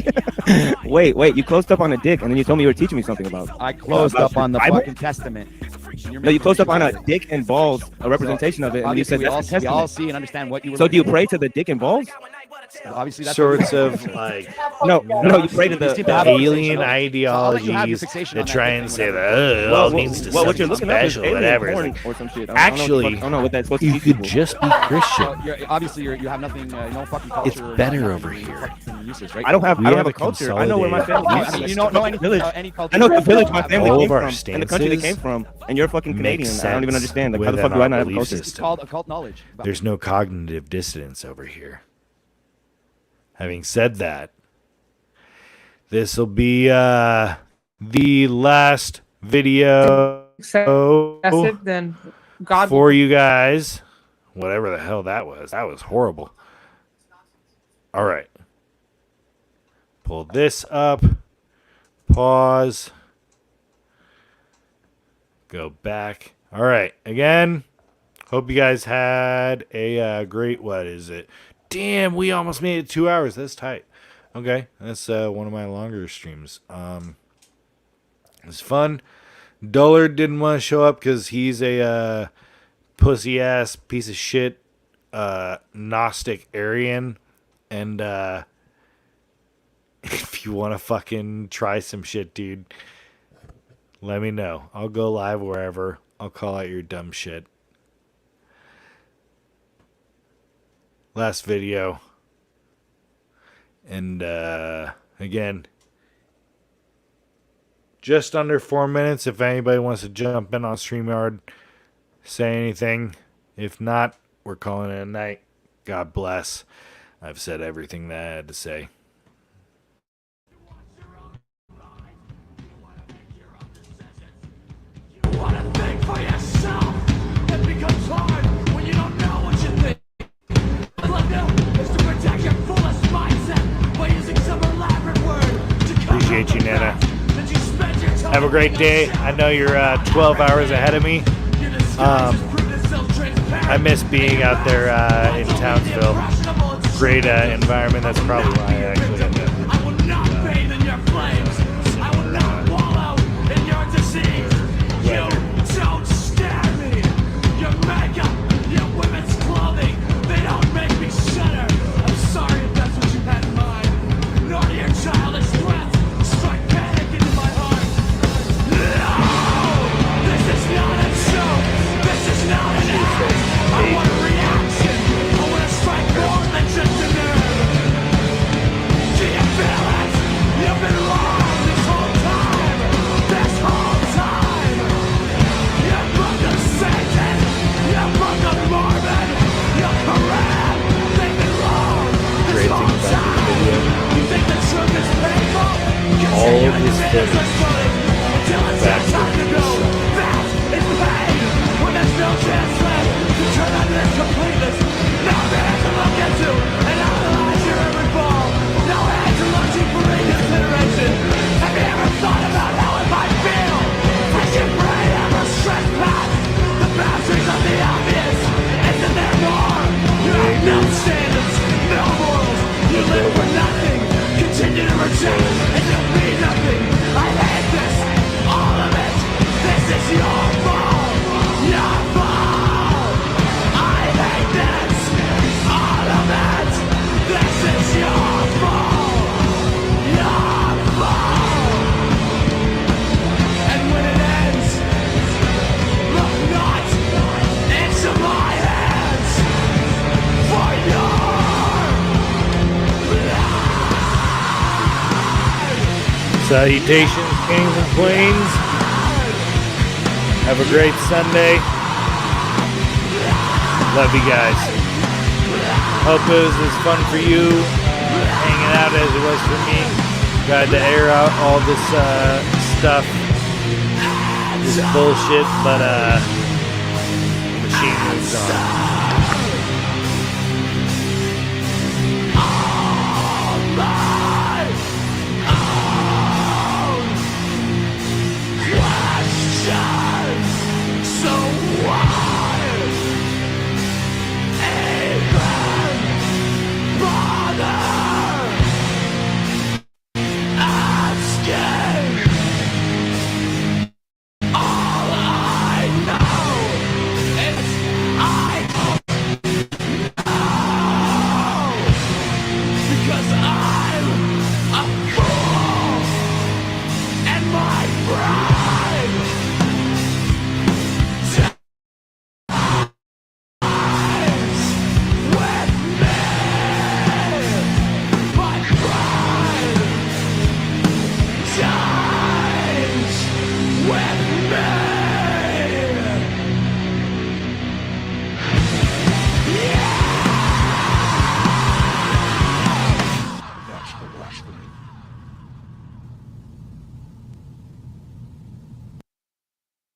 Wait. You closed up on a dick, and then you told me you were teaching me something about. I closed About up on the Bible? fucking testament. No, you closed up on a dick and balls, a representation of it, and you Obviously, said we all, that's the we all testament. see and understand what you were. So do you looking pray to the dick and balls? for. Obviously, that's Sorts what of like No, you pray to seem to the have a alien fixation on it. So I'll let you have your ideologies fixation on that that try thing, and say whatever. that it all means to what you're something looking at is special, alien whatever. porn It's like, or some shit. actually, I don't know what that's supposed to you be. could just be Christian. Obviously, you have nothing, no fucking culture. It's better over here. Fucking useless, right? I don't have We a have a culture. I know where my family consolidated- I mean, is. you don't know any village. any culture. I know the village my family All came of our from and the country they came stances from, and you're fucking Canadian. makes I don't even sense understand. Like, how the within fuck do I our not have a belief culture? It's system. called occult knowledge. There's no cognitive dissonance over here. Having said that, this will be the last video Then God for you guys. Whatever the hell that was. That was horrible. All right. Pull this up. Pause. Go back. All right. Again, hope you guys had a great, what is it? Damn, we almost made it 2 hours. That's tight. Okay. That's one of my longer streams. It's fun. Dullard didn't want to show up because he's a pussy ass piece of shit Gnostic Aryan, and if you want to fucking try some shit, dude, let me know. I'll go live wherever. I'll call out your dumb shit. Last video, and again, just under 4 minutes. If anybody wants to jump in on StreamYard, say anything. If not, we're calling it a night. God bless. I've said everything that I had to say. You wanna think for yourself. It becomes hard when you don't know what you think. What I do is to protect your fullest mindset by using some elaborate word to cover Appreciate you, up the Nana. fact that you spend your time Have a great day. I know you're 12 hours ahead of me. I miss being out there in Townsville. Great environment. That's probably why I actually ended up. I will not bathe in your flames. I will not wallow in your disease. You don't stare me. Your makeup, your women's clothing, they don't make me shudder. I'm sorry if that's what you had in mind. Nor do your childish threats strike panic into my heart. No! This is not a joke. This is not an act. I want a reaction. I want to strike more than just a nerve. Do you feel it? You've been wrong this whole time. This whole time. You book of Satan. You book of Mormon. You're correct. They've been wrong this whole time. You think the truth is painful? All of his footage Until it's your time to go. That is pain. When there's no chance left to turn on this completeness. No man to look into and analyze your every fall. No hand to look to for reconsideration. Have you ever thought about how it might feel? Has your brain ever stressed past the boundaries of the obvious? Isn't there more? You have no standards, no morals. You live for nothing. Continue to reject and you'll be nothing. I hate this, all of it. This is your fault. Your fault. I hate this, all of it. This is your fault. Your fault. And when it ends, look not into my hands for your Salutations, kings and queens. Have a great Sunday. Love you guys. Hope it was as fun for you hanging out as it was for me. Got to air out all this stuff, this bullshit, but machine moves on.